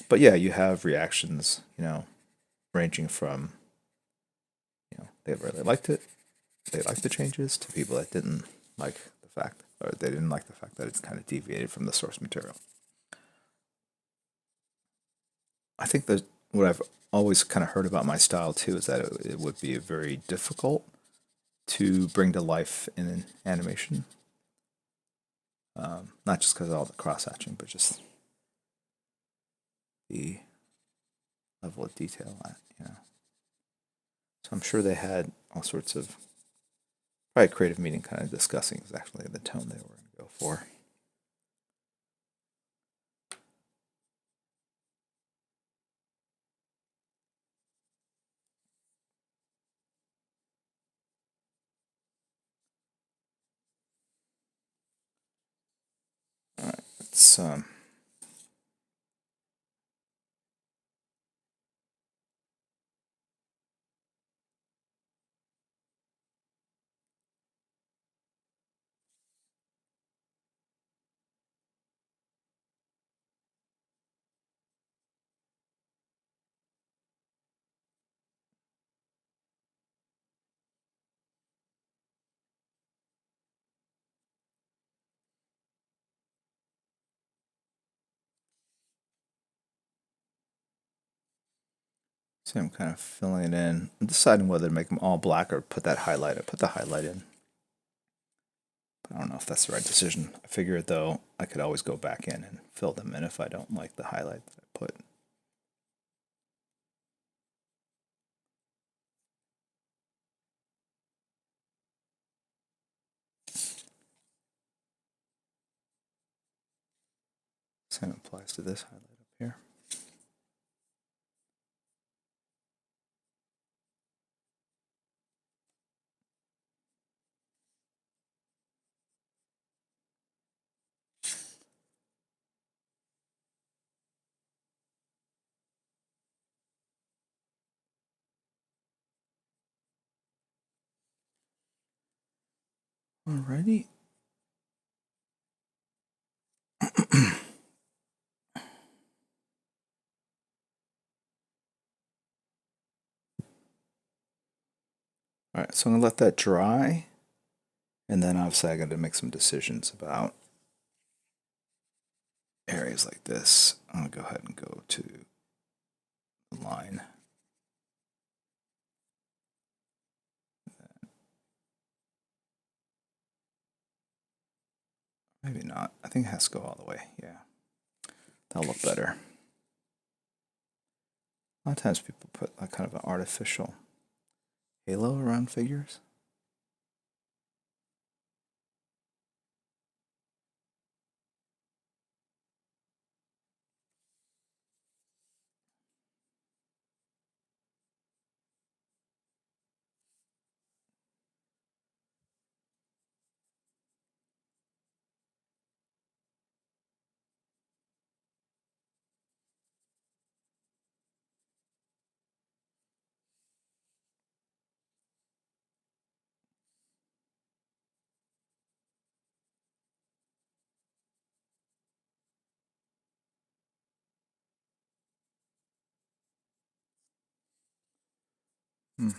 But yeah, you have reactions, ranging from, they really liked it, they liked the changes, to people that didn't like the fact, or they didn't like the fact that it's kind of deviated from the source material. I think that what I've always kind of heard about my style too is that it would be very difficult to bring to life in an animation. Not just because of all the cross hatching, but just the level of detail. So I'm sure they had all sorts of probably creative meeting, kind of discussing exactly the tone they were going to go for. All right, let's see. I'm kind of filling it in. I'm deciding whether to make them all black or put that highlight. I put the highlight in. But I don't know if that's the right decision. I figure though I could always go back in and fill them in if I don't like the highlight that I put. Same applies to this highlight up here. Alrighty. Alright, so I'm going to let that dry. And then obviously I got to make some decisions about areas like this. I'm going to go ahead and go to the line. Maybe not. I think it has to go all the way. Yeah. That'll look better. A lot of times people put like kind of an artificial halo around figures. Hmm.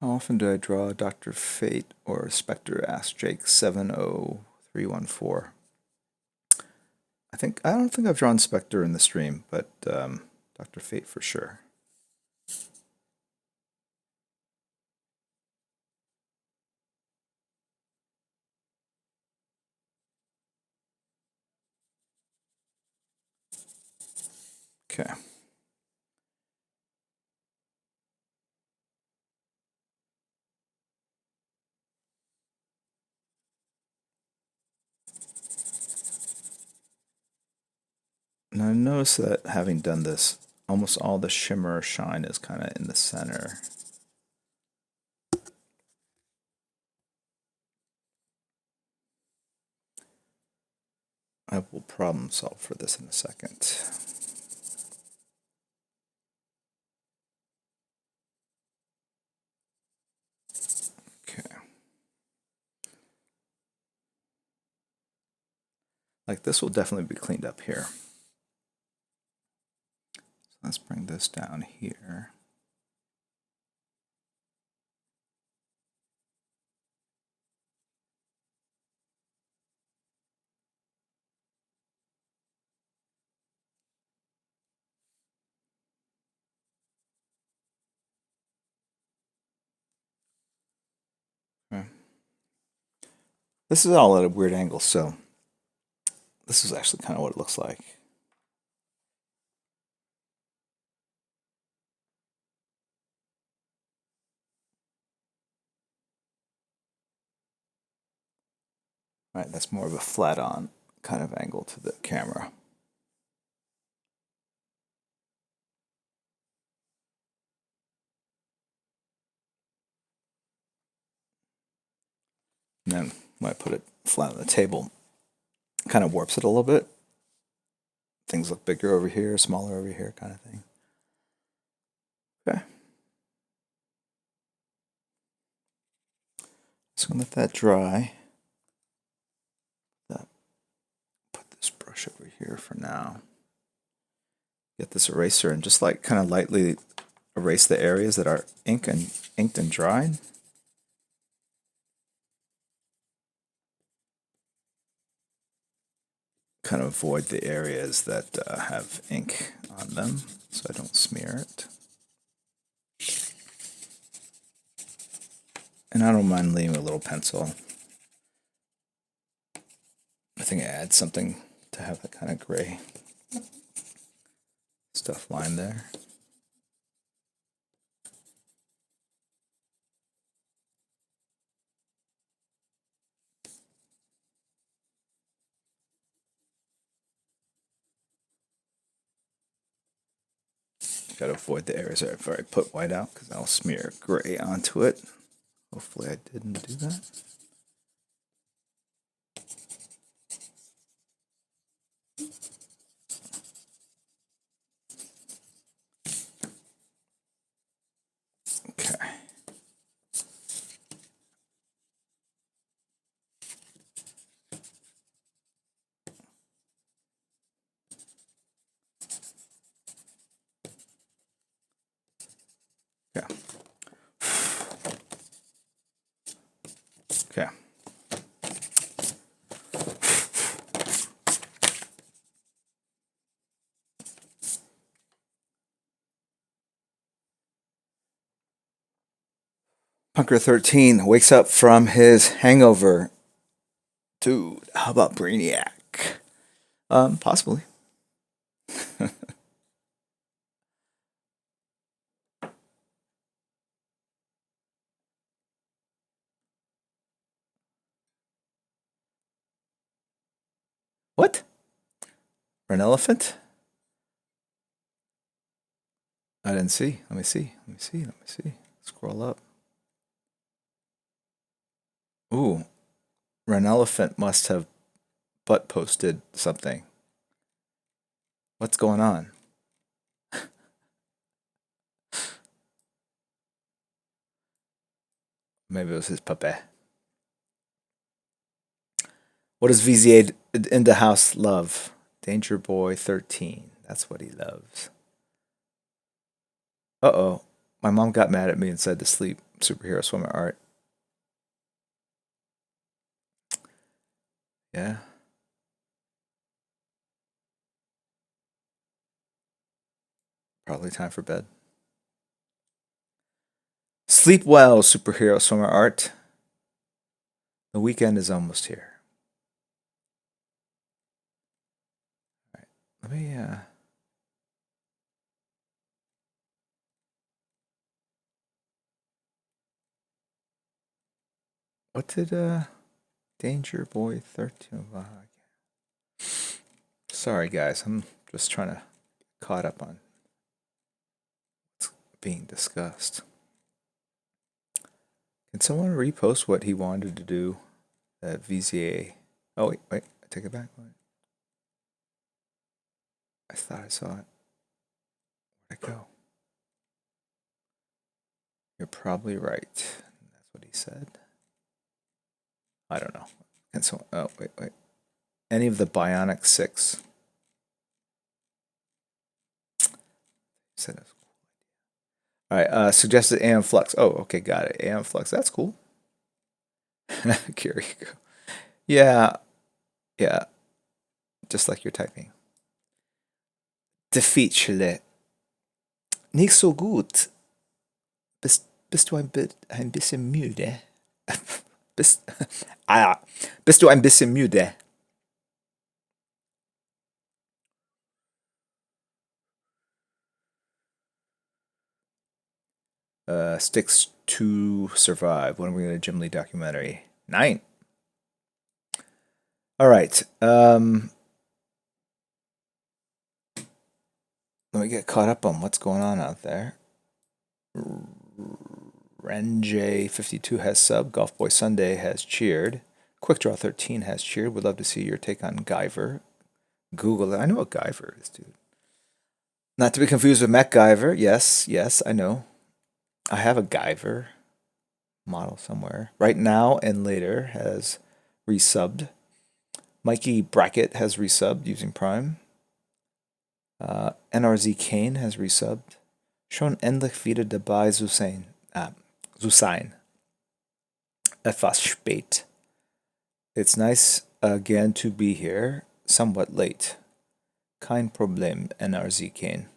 How often do I draw Dr. Fate or Spectre? Asked Jake 70314. I don't think I've drawn Spectre in the stream, but Dr. Fate for sure. Okay. Now I notice that having done this, almost all the shimmer or shine is kind of in the center. I will problem solve for this in a second. Okay. Like this will definitely be cleaned up here. So let's bring this down here. Okay. This is all at a weird angle, so this is actually kind of what it looks like. Right, that's more of a flat on kind of angle to the camera. And then when I put it flat on the table, it kind of warps it a little bit. Things look bigger over here, smaller over here, kind of thing. Okay. Just gonna let that dry. Put this brush over here for now. Get this eraser and just like kind of lightly erase the areas that are inked and dried. Kind of avoid the areas that have ink on them so I don't smear it. And I don't mind leaving a little pencil. I think it adds something to have that kind of gray stuff line there. Got to avoid the areas where I put white out because I'll smear gray onto it. Hopefully I didn't do that. Okay. Yeah. Okay. Punker 13 wakes up from his hangover. Dude, how about Brainiac? Possibly. What? An elephant? I didn't see. Let me see. Let me see. Let me see. Scroll up. Ooh, an elephant must have butt posted something. What's going on? Maybe it was his puppy. What does VZA in the house love? Danger Boy 13. That's what he loves. Uh-oh. My mom got mad at me and said to sleep. superhero swimmer art. Yeah. Probably time for bed. Sleep well, superhero swimmer art. The weekend is almost here. All right. Let me what did Danger Boy 13 Sorry guys, I'm just trying to caught up on what's being discussed. Can someone repost what he wanted to do at VZA? Oh wait, I take it back. Wait. I thought I saw it. Where'd it go? You're probably right. That's what he said. I don't know. Can someone? Oh wait. Any of the Bionic 6? Said it. All right. Suggested AM Flux. Oh, okay, got it. AM Flux. That's cool. Here you go. Yeah, yeah. Just like you're typing. Difficile. Nicht so gut. Bist du ein bisschen müde? bist, bist du ein bisschen müde? Sticks to survive. When are we going to Jim Lee documentary? 9. All right. Let me get caught up on what's going on out there. Renj52 has sub. Golf Boy Sunday has cheered. Quick Draw 13 has cheered. Would love to see your take on Guyver. Google it. I know what Guyver is, dude. Not to be confused with MacGyver. Yes, I know. I have a Guyver model somewhere. Right Now and Later has resubbed. Mikey Brackett has resubbed using Prime. NRZ Kane has resubbed. Schon endlich wieder dabei zu sein. Etwas spät. It's nice again to be here. Somewhat late. Kein Problem, NRZ Kane.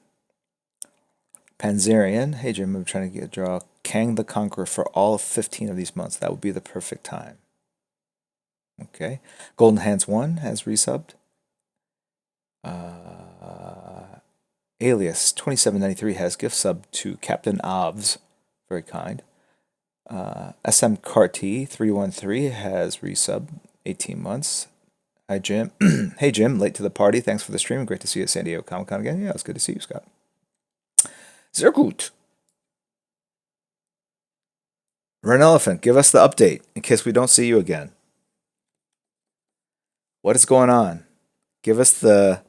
Panzerian. Hey Jim, I'm trying to get a draw Kang the Conqueror for all 15 of these months. That would be the perfect time. Okay. Golden Hands 1 has resubbed. Alias 2793 has gift sub to Captain Avs. Very kind. SM Carty 313 has resubbed 18 months. Hi Jim. Hey Jim, late to the party. Thanks for the stream. Great to see you at San Diego Comic Con again. Yeah, it's good to see you, Scott. Sehr gut. Ren Elephant, give us the update in case we don't see you again. What is going on? Give us the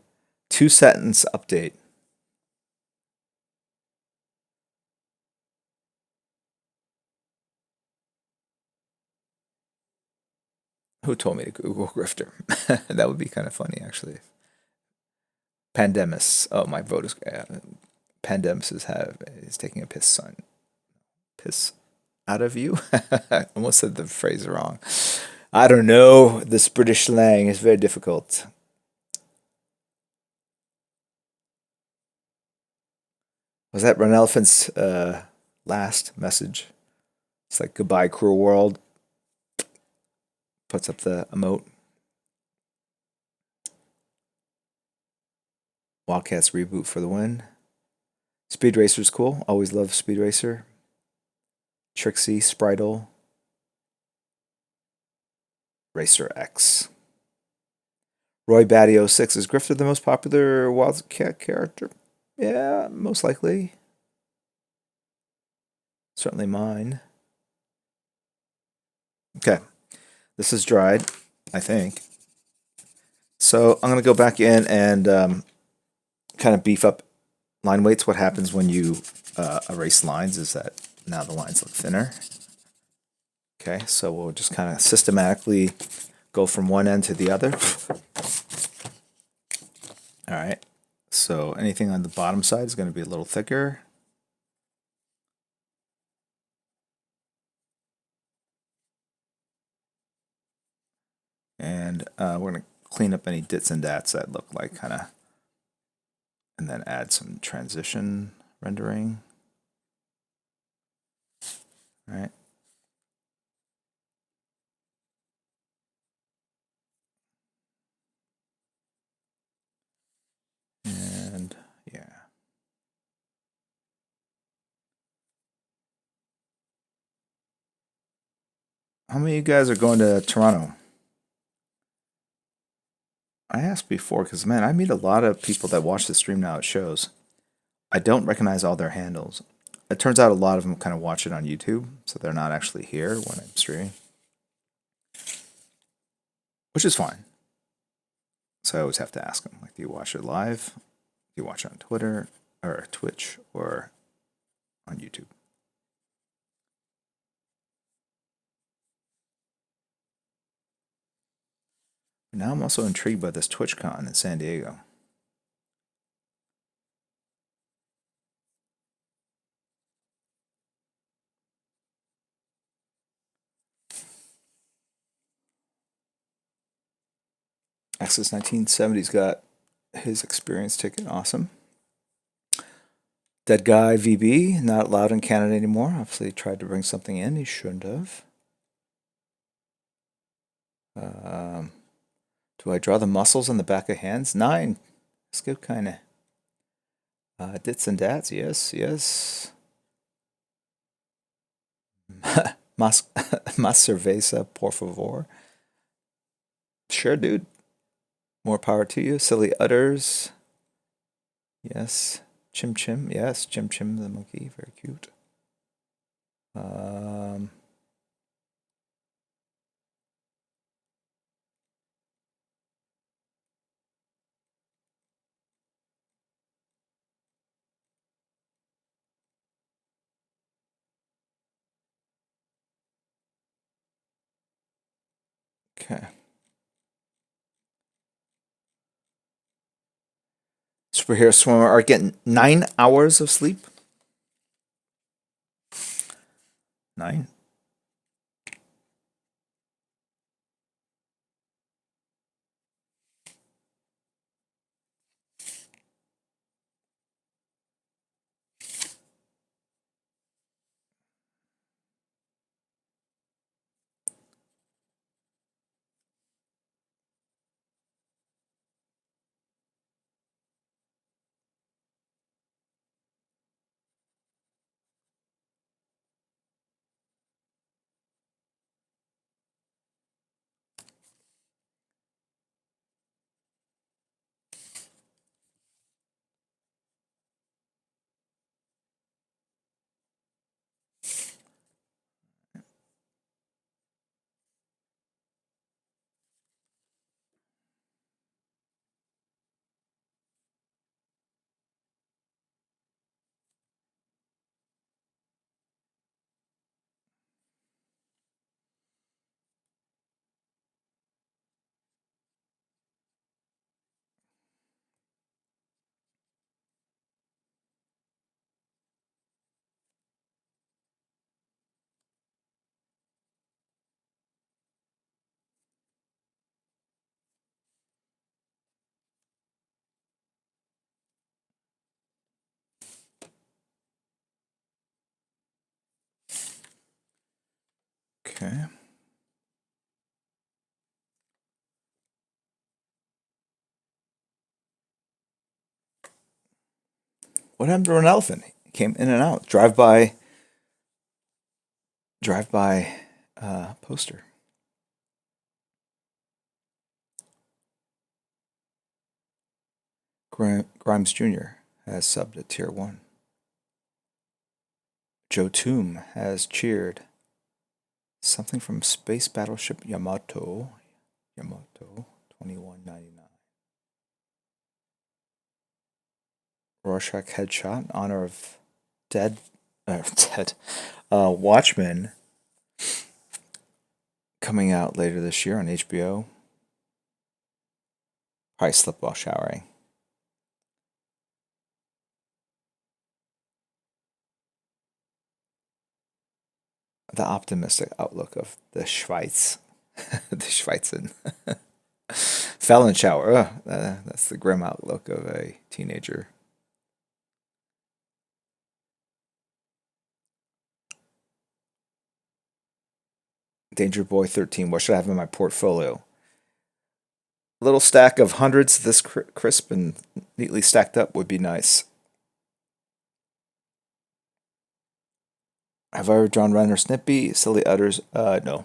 2-sentence update. Who told me to Google Grifter? That would be kind of funny, actually. Pandemus. Oh, my vote is. Pandemus is taking a piss out of you. I almost said the phrase wrong. I don't know. This British slang is very difficult. Was that Ren Elephant's last message? It's like goodbye, cruel world. Puts up the emote. Wildcats reboot for the win. Speed Racer's cool. Always love Speed Racer. Trixie, Spritle. Racer X. Roy Batty 06. Is Grifter the most popular Wildcat character? Yeah, most likely. Certainly mine. Okay. This is dried, I think. So I'm going to go back in and kind of beef up line weights. What happens when you erase lines is that now the lines look thinner. Okay, so we'll just kind of systematically go from one end to the other. All right, so anything on the bottom side is going to be a little thicker. clean up any dits and dats that look like kind of, and then add some transition rendering. All right. And yeah. How many of you guys are going to Toronto? I asked before because, man, I meet a lot of people that watch the stream now at shows. I don't recognize all their handles. It turns out a lot of them kind of watch it on YouTube, so they're not actually here when I'm streaming, which is fine. So I always have to ask them, like, do you watch it live? Do you watch it on Twitter or Twitch or on YouTube? Now I'm also intrigued by this TwitchCon in San Diego. Access 1970's got his experience ticket. Awesome. Dead Guy VB, not allowed in Canada anymore. Obviously, he tried to bring something in he shouldn't have. Do I draw the muscles on the back of hands? 9. That's good, kind of. Dits and dats, yes, yes. Más cerveza, por favor. Sure, dude. More power to you. Silly udders. Yes. Chim Chim. Yes, Chim Chim the monkey. Very cute. Okay. Superhero swimmer are getting 9 hours of sleep. 9. Okay. What happened to an elephant? He came in and out. Drive by poster. Grimes Jr. has subbed at tier 1. Joe Toom has cheered. Something from Space Battleship Yamato. 21.99. Rorschach headshot in honor of Watchmen coming out later this year on HBO. Probably slept while showering. The optimistic outlook of the Schweiz. The Schweizen. Felon shower. Ugh, that's the grim outlook of a teenager. Danger Boy 13. What should I have in my portfolio? A little stack of hundreds this crisp and neatly stacked up would be nice. Have I ever drawn Ren or Snippy? Silly utters. No.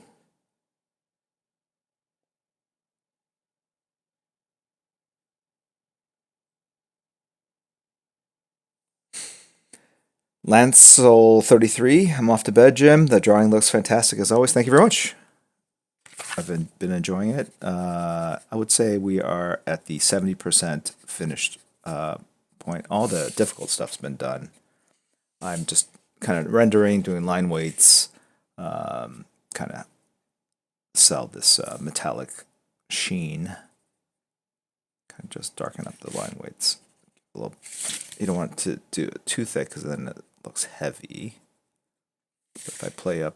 Lancel 33. I'm off to bed, Jim. The drawing looks fantastic as always. Thank you very much. I've been enjoying it. I would say we are at the 70% finished point. All the difficult stuff's been done. I'm just kind of rendering, doing line weights, kind of sell this metallic sheen. Kind of just darken up the line weights. A little, you don't want to do it too thick because then it looks heavy. But if I play up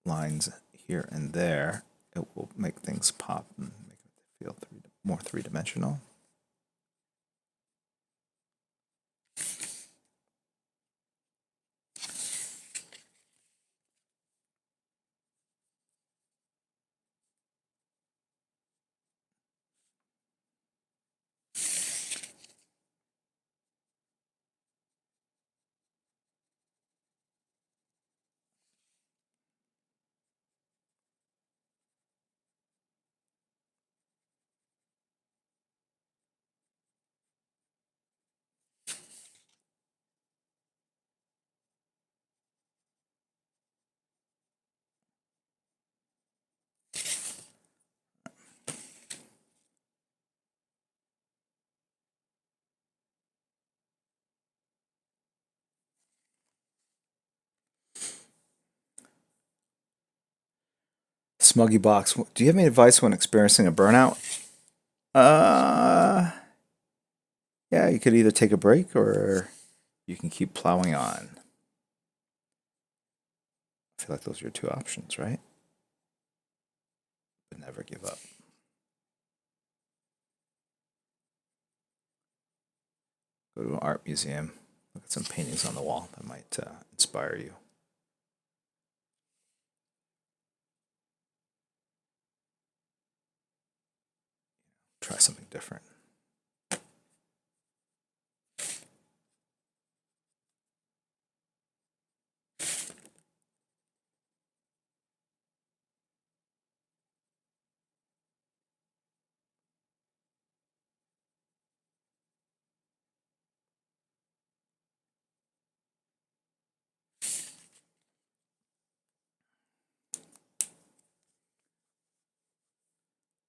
lines here and there, it will make things pop and make it feel more three-dimensional. Smuggy Box, do you have any advice when experiencing a burnout? Uh, yeah, you could either take a break or you can keep plowing on. I feel like those are your two options, right? But never give up. Go to an art museum, look at some paintings on the wall that might inspire you. Try something different.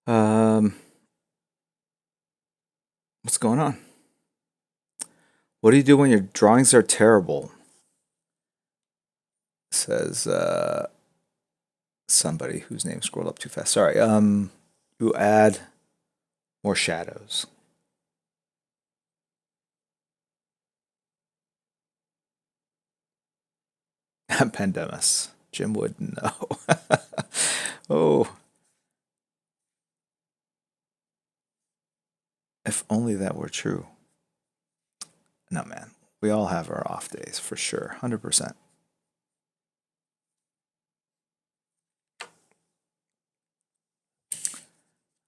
Um, what's going on? What do you do when your drawings are terrible? Says somebody whose name scrolled up too fast. Sorry. You add more shadows. Pandemus. Jim would know. Oh, if only that were true. No, man. We all have our off days for sure. 100%.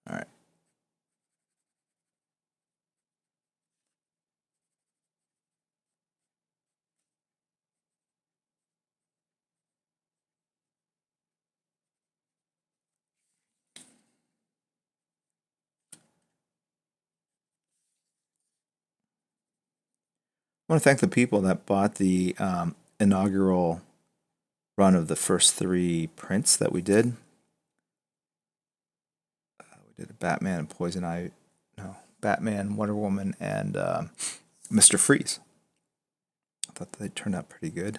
All right. I want to thank the people that bought the inaugural run of the first three prints that we did. We did Batman and Poison Ivy. No, Batman, Wonder Woman, and Mr. Freeze. I thought they turned out pretty good.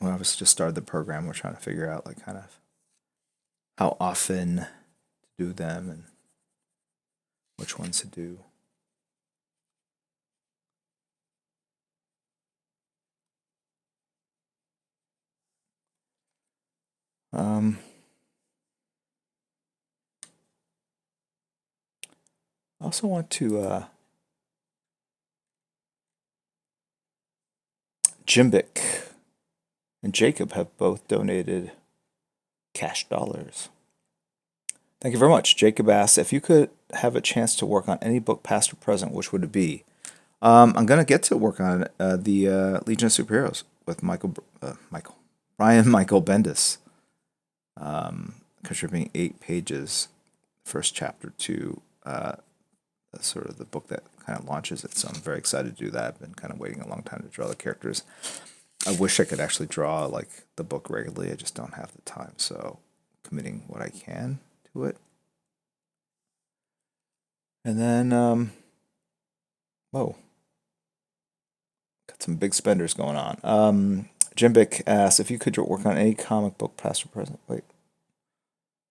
When I was just started the program, we're trying to figure out like kind of how often to do them and which ones to do. Um, also want to Jimbic and Jacob have both donated cash dollars. Thank you very much. Jacob asks if you could have a chance to work on any book, past or present, which would it be? I'm gonna get to work on the Legion of Superheroes with Brian Michael Bendis, contributing 8 pages, first chapter to sort of the book that kind of launches it. So I'm very excited to do that. I've been kind of waiting a long time to draw the characters. I wish I could actually draw like the book regularly. I just don't have the time. So committing what I can to it. And then, whoa, got some big spenders going on. Jimbic asks if you could work on any comic book, past or present. Wait,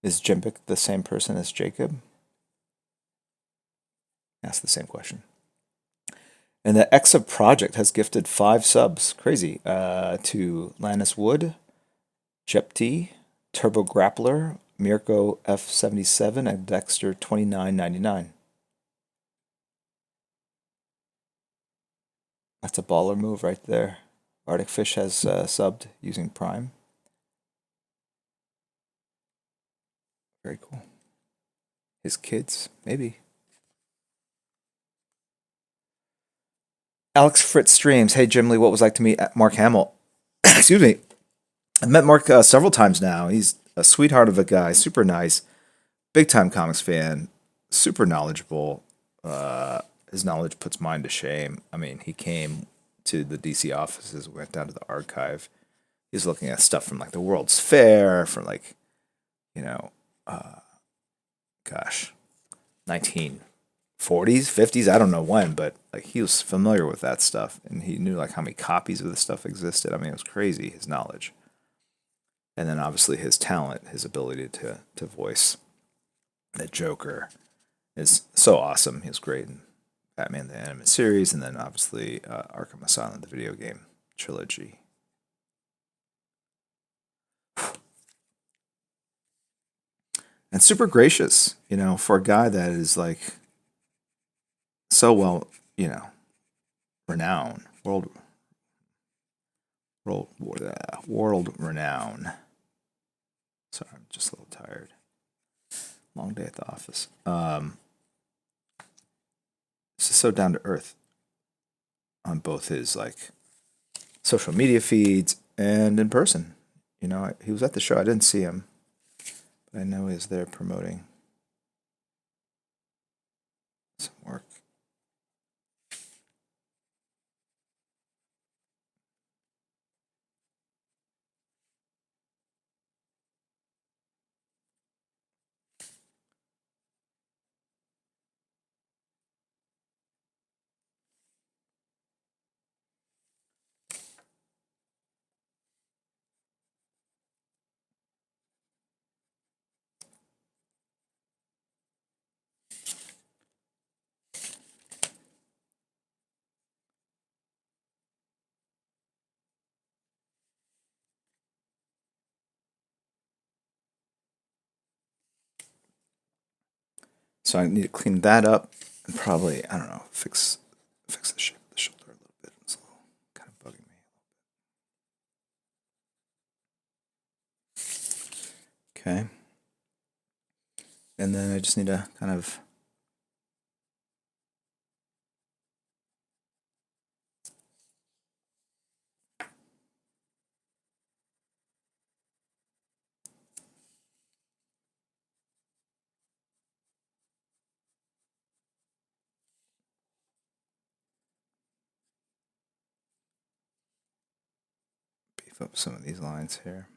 is Jimbic the same person as Jacob? Ask the same question. And the Exa Project has gifted 5 subs, crazy, to Lannis Wood, Jepti, Turbo Grappler, Mirko F77, and Dexter 2999. That's a baller move right there. Arctic Fish has subbed using Prime. Very cool. His kids, maybe. Alex Fritz streams. Hey, Jim Lee, what was it like to meet Mark Hamill? Excuse me. I've met Mark several times now. He's a sweetheart of a guy, super nice, big time comics fan, super knowledgeable. His knowledge puts mine to shame. I mean, he came to the DC offices, went down to the archive. He's looking at stuff from like the World's Fair, from like, you know, gosh, 1940s, 50s. I don't know when, but like he was familiar with that stuff, and he knew like how many copies of this stuff existed. I mean, it was crazy, his knowledge. And then obviously his talent, his ability to voice the Joker is so awesome. He was great in Batman the Animated Series, and then obviously Arkham Asylum, the video game trilogy. And super gracious, you know, for a guy that is like so well, you know, renowned, world renown. Sorry, I'm just a little tired. Long day at the office. This is so down to earth on both his like social media feeds and in person. You know, he was at the show. I didn't see him, but I know he's there promoting some work. So I need to clean that up and probably, I don't know, fix the shape of the shoulder a little bit. It's a little kind of bugging me. Okay. And then I just need to kind of beef up some of these lines here.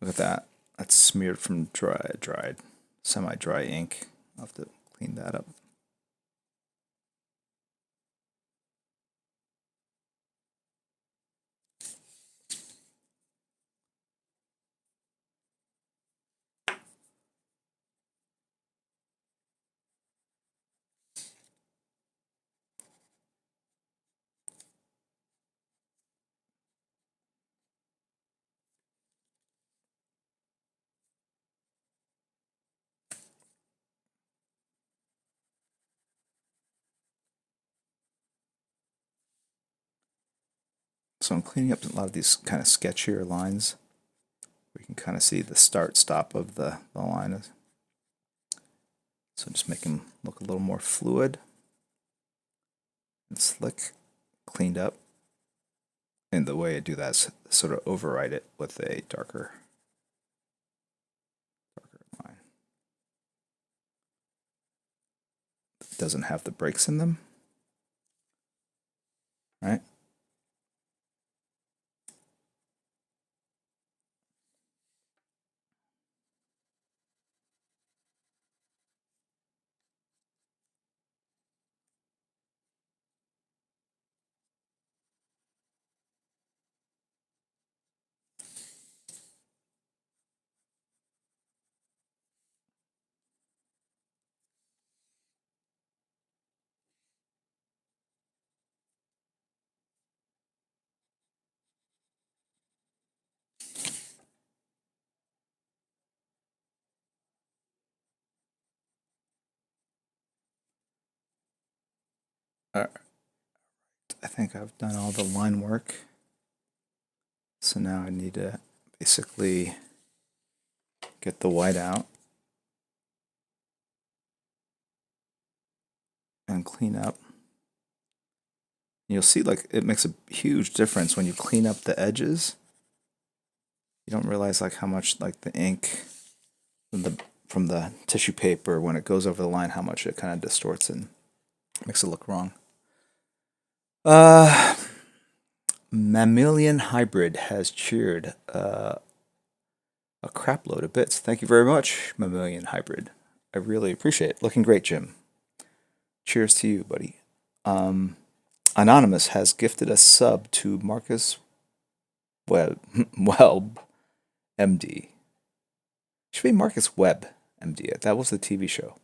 Look at that. That's smeared from dried, semi-dry ink. I'll have to clean that up. So I'm cleaning up a lot of these kind of sketchier lines. We can kind of see the start-stop of the line. So just make them look a little more fluid and slick, cleaned up. And the way I do that is sort of override it with a darker line. It doesn't have the breaks in them, right? All right. I think I've done all the line work. So now I need to basically get the white out and clean up. You'll see like it makes a huge difference when you clean up the edges. You don't realize like how much like the ink from the tissue paper when it goes over the line, how much it kind of distorts and makes it look wrong. Mammalian Hybrid has cheered a crap load of bits. Thank you very much, Mammalian Hybrid. I really appreciate it. Looking great, Jim. Cheers to you, buddy. Anonymous has gifted a sub to Marcus Webb MD. Should be Marcus Webb MD. That was the TV show.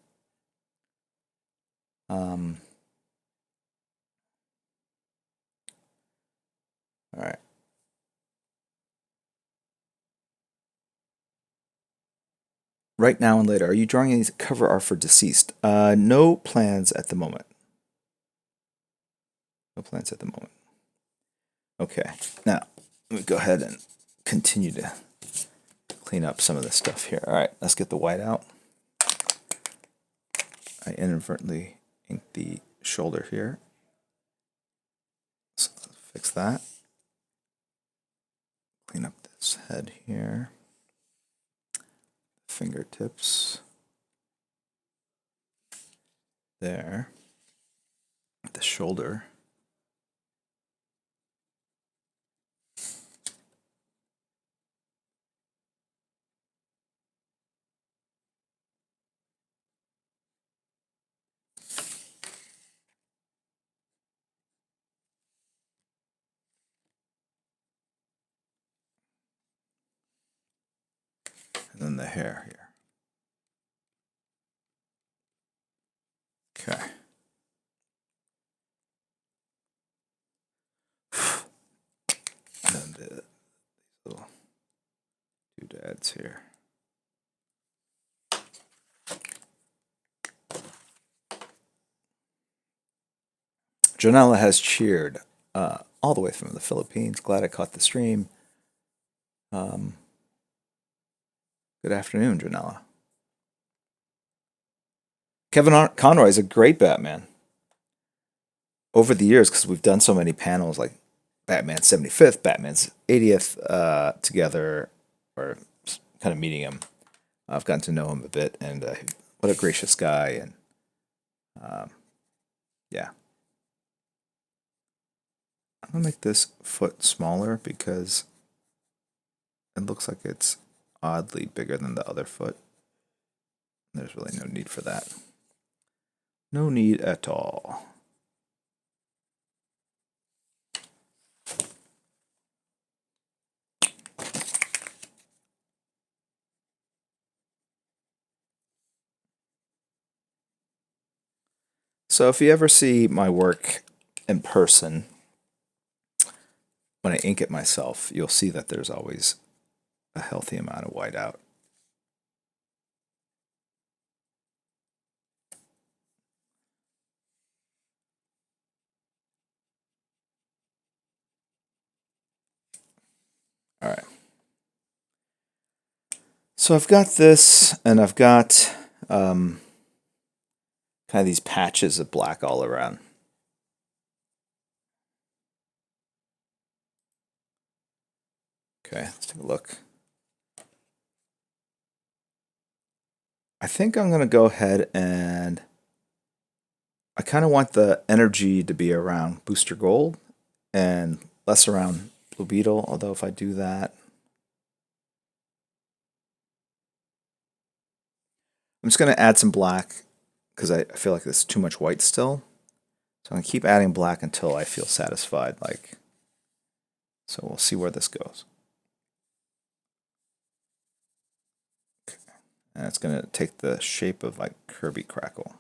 All right. Right now and later, are you drawing any cover art for Deceased? No plans at the moment. No plans at the moment. Okay, now let me go ahead and continue to clean up some of this stuff here. All right, let's get the white out. I inadvertently inked the shoulder here. So let's fix that. Clean up this head here. Fingertips. There. The shoulder. And then the hair here. Okay. And then the little doodads here. Janella has cheered all the way from the Philippines. Glad I caught the stream. Good afternoon, Janella. Kevin Conroy is a great Batman. Over the years, because we've done so many panels like Batman's 75th, Batman's 80th together, or kind of meeting him, I've gotten to know him a bit, and what a gracious guy, and yeah. I'm gonna make this foot smaller because it looks like it's oddly bigger than the other foot. There's really no need for that. No need at all. So if you ever see my work in person, when I ink it myself, you'll see that there's always a healthy amount of whiteout. All right. So I've got this, and I've got kind of these patches of black all around. Okay, let's take a look. I think I'm going to go ahead and I kind of want the energy to be around Booster Gold and less around Blue Beetle, although if I do that, I'm just going to add some black because I feel like there's too much white still. So I'm going to keep adding black until I feel satisfied. So we'll see where this goes. And it's going to take the shape of like Kirby Crackle.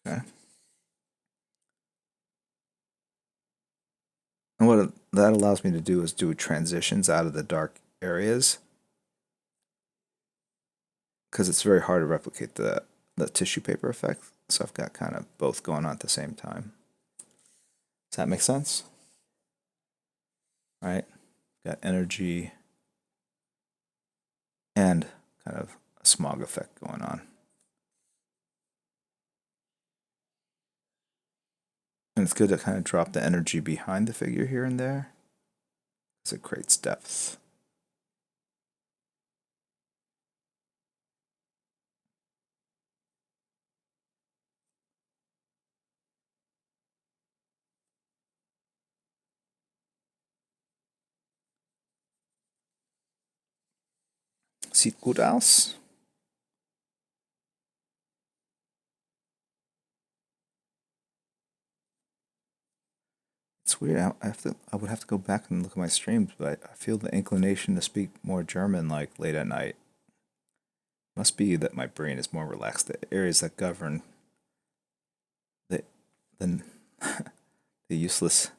Okay. And what that allows me to do is do transitions out of the dark areas, because it's very hard to replicate the tissue paper effect. So I've got kind of both going on at the same time. Does that make sense? All right. Got energy and kind of a smog effect going on. And it's good to kind of drop the energy behind the figure here and there, because it creates depth. Sieht gut aus. It's weird. I would have to go back and look at my streams, but I feel the inclination to speak more German like late at night. Must be that my brain is more relaxed. The areas that govern the the, the useless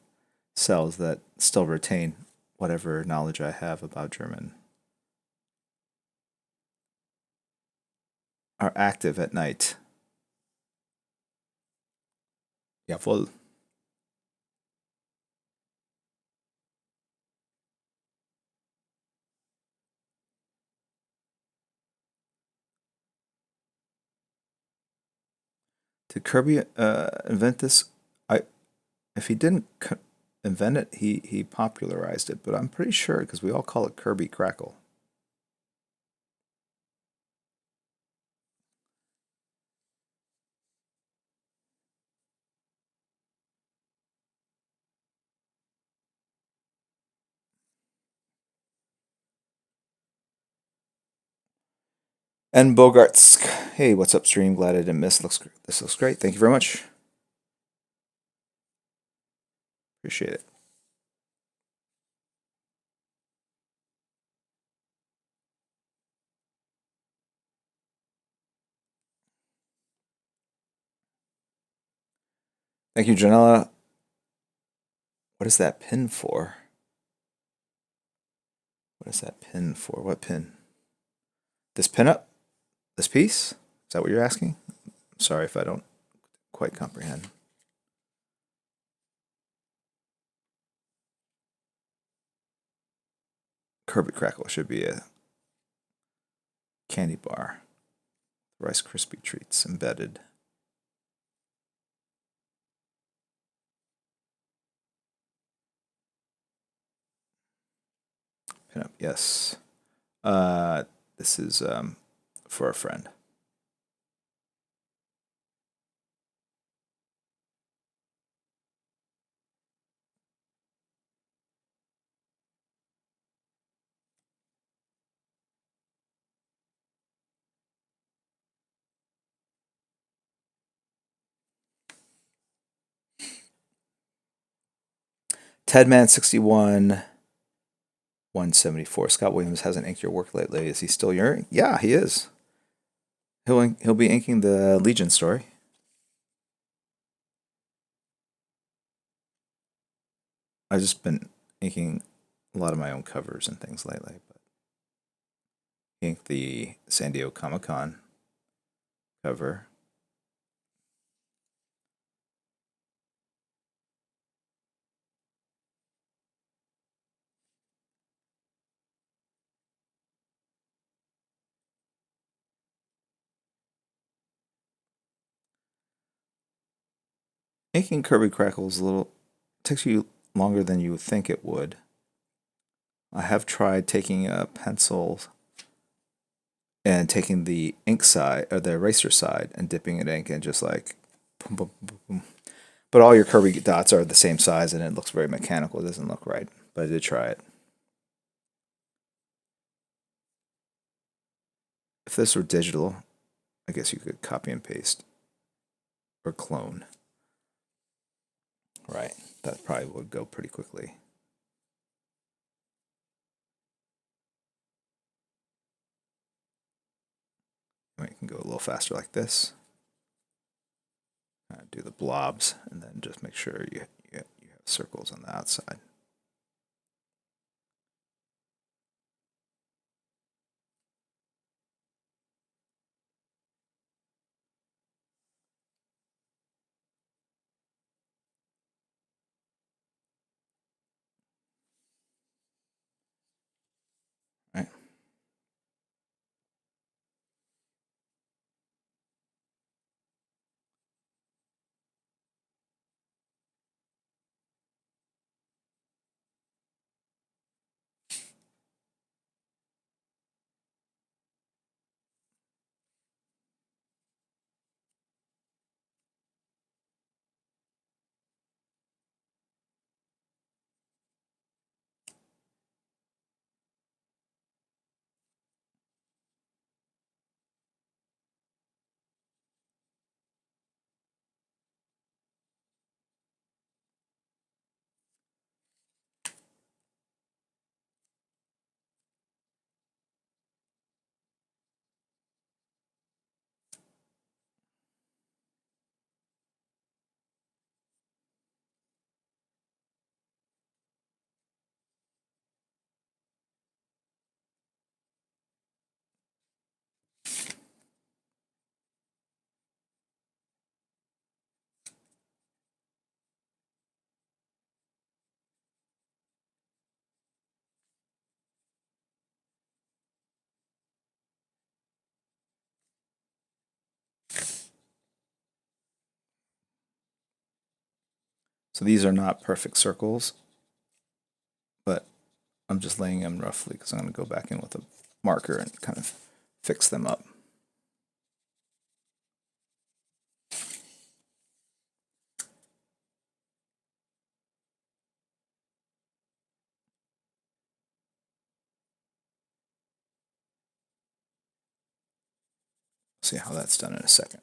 cells that still retain whatever knowledge I have about German are active at night. Jawohl. Did Kirby invent this? If he didn't invent it, he popularized it, but I'm pretty sure because we all call it Kirby Crackle. And Bogarts, hey, what's up, stream? Glad I didn't miss. This looks great. Thank you very much. Appreciate it. Thank you, Janella. What is that pin for? What is that pin for? What pin? This pin up? This piece? Is that what you're asking? Sorry if I don't quite comprehend. Kirby Crackle should be a candy bar. Rice Krispie treats embedded. Pin up, yes. This is for a friend. Tedman61 174. Scott Williams hasn't inked your work lately. Is he still your? Yeah, he is. He'll be inking the Legion story. I've just been inking a lot of my own covers and things lately, but inked the San Diego Comic-Con cover. Inking Kirby Crackle is takes you longer than you would think it would. I have tried taking a pencil and taking the ink side or the eraser side and dipping it in ink and just like boom, boom, boom, boom. But all your Kirby dots are the same size and it looks very mechanical. It doesn't look right, but I did try it. If this were digital, I guess you could copy and paste or clone. Right, that probably would go pretty quickly. You can go a little faster like this. Do the blobs and then just make sure you have circles on the outside. Right. So these are not perfect circles, but I'm just laying them roughly because I'm going to go back in with a marker and kind of fix them up. See how that's done in a second.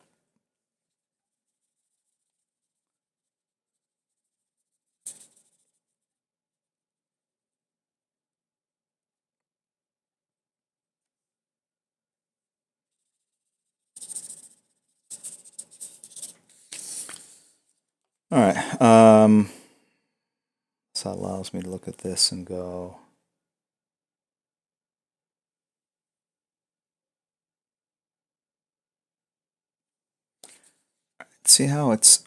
All right. So that allows me to look at this and go, see how it's,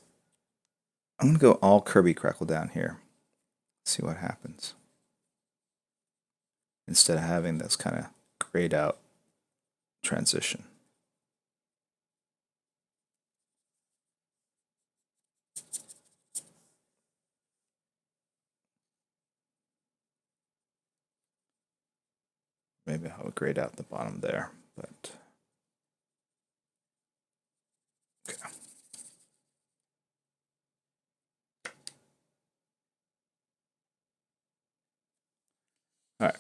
I'm going to go all Kirby Crackle down here. See what happens. instead of having this kind of grayed out transition. Maybe I'll grade out the bottom there, but okay. All right.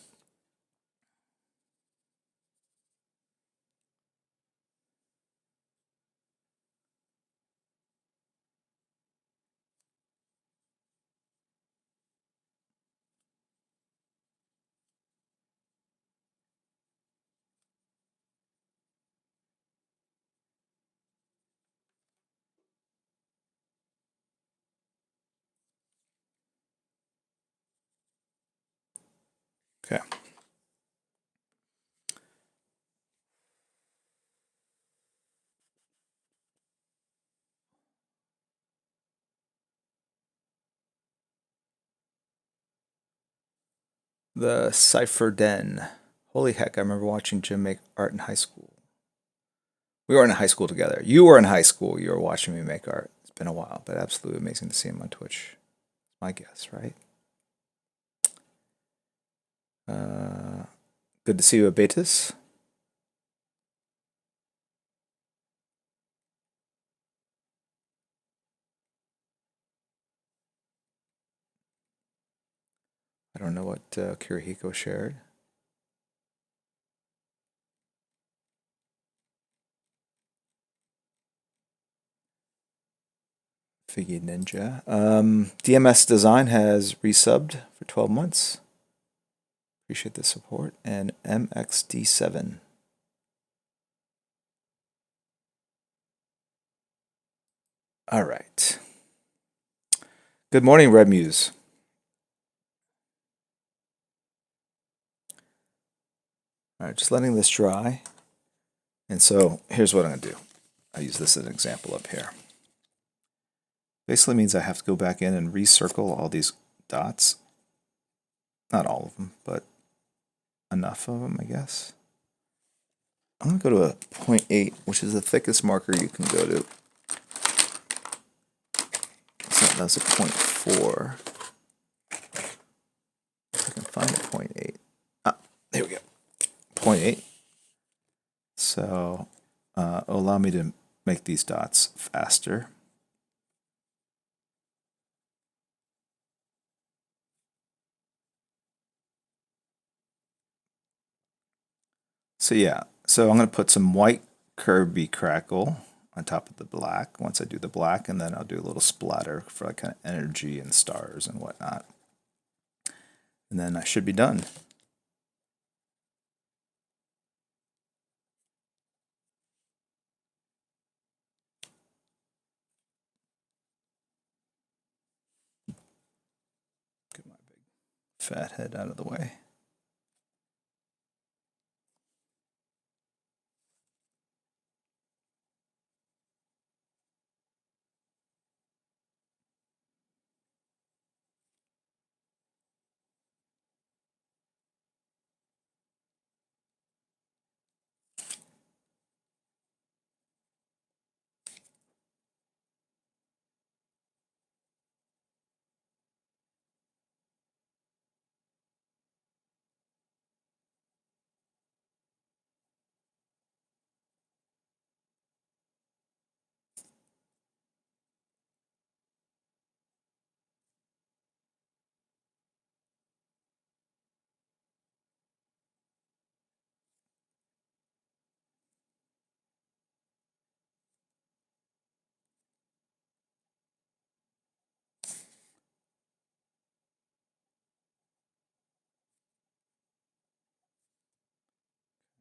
Okay. The Cipher Den. Holy heck, I remember watching Jim make art in high school. We were in high school together. You were in high school. You were watching me make art. It's been a while, but absolutely amazing to see him on Twitch. My guess, right? Good to see you at Betis. I don't know what Kirihiko shared. Figgy Ninja. DMS Design has resubbed for 12 months. Appreciate the support. And MXD7. All right. Good morning, Red Muse. All right, just letting this dry. And so here's what I'm going to do. I use this as an example up here. Basically means I have to go back in and recircle all these dots. Not all of them, but enough of them, I guess. I'm going to go to a 0.8, which is the thickest marker you can go to. So that's a 0.4. If I can find a 0.8. Ah, there we go. 0.8. So it'll allow me to make these dots faster. So yeah, so I'm going to put some white Kirby crackle on top of the black once I do the black, and then I'll do a little splatter for like kind of energy and stars and whatnot. And then I should be done. Get my big fat head out of the way.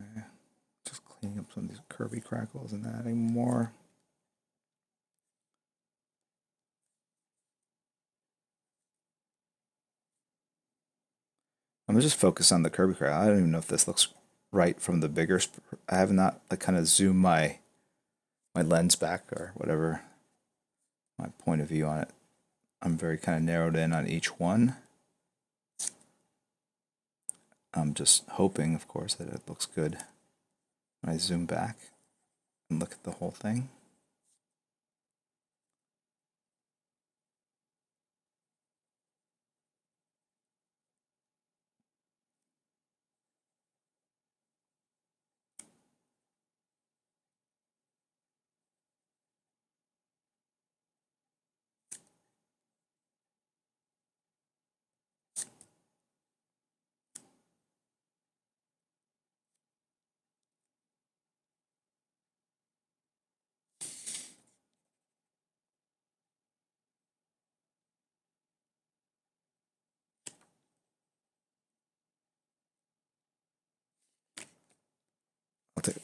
Okay. Just cleaning up some of these Kirby crackles and adding more. I'm gonna just focus on the Kirby crackle. I don't even know if this looks right from the bigger. I have not like kind of zoomed my lens back or whatever my point of view on it. I'm very kind of narrowed in on each one. I'm just hoping, of course, that it looks good when I zoom back and look at the whole thing.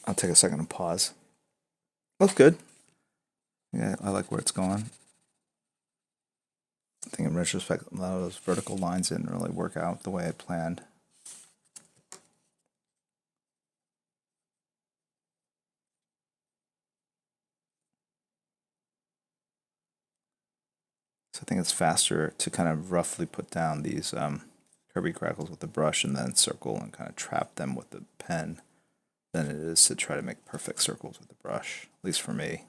I'll take a second and pause. Looks good. Yeah, I like where it's going. I think in retrospect, a lot of those vertical lines didn't really work out the way I planned. So I think it's faster to kind of roughly put down these kirby crackles with the brush and then circle and kind of trap them with the pen than it is to try to make perfect circles with the brush, at least for me.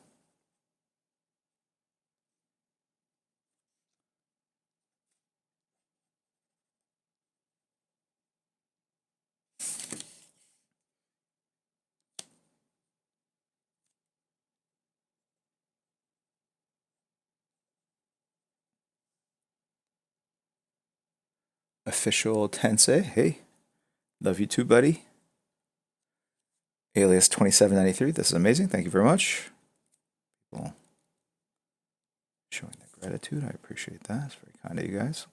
Official Tensei, hey, love you too, buddy. Alias 2793, this is amazing. Thank you very much. People showing their gratitude, I appreciate that. It's very kind of you guys.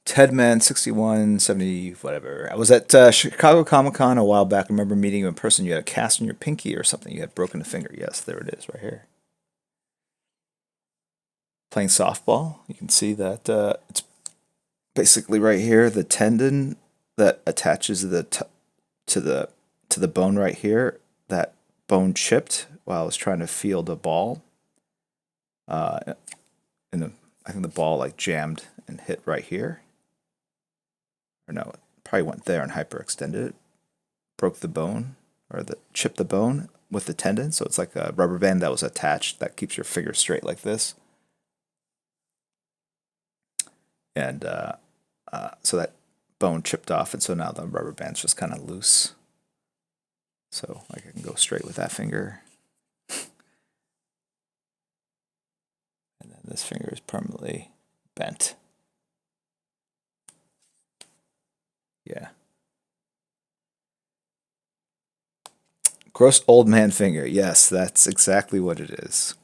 Tedman6170, whatever. I was at Chicago Comic Con a while back. I remember meeting you in person. You had a cast on your pinky or something. You had broken a finger. Yes, there it is, right here. Playing softball. You can see that it's basically right here. The tendon that attaches to the bone right here. That bone chipped while I was trying to field a ball. And I think the ball like jammed and hit right here. Or no, it probably went there and hyperextended it. Broke the bone or chipped the bone with the tendon. So it's like a rubber band that was attached that keeps your finger straight like this. And so that bone chipped off, and so now the rubber band's just kind of loose. So like I can go straight with that finger. And then this finger is permanently bent. Yeah. Gross old man finger. Yes, that's exactly what it is.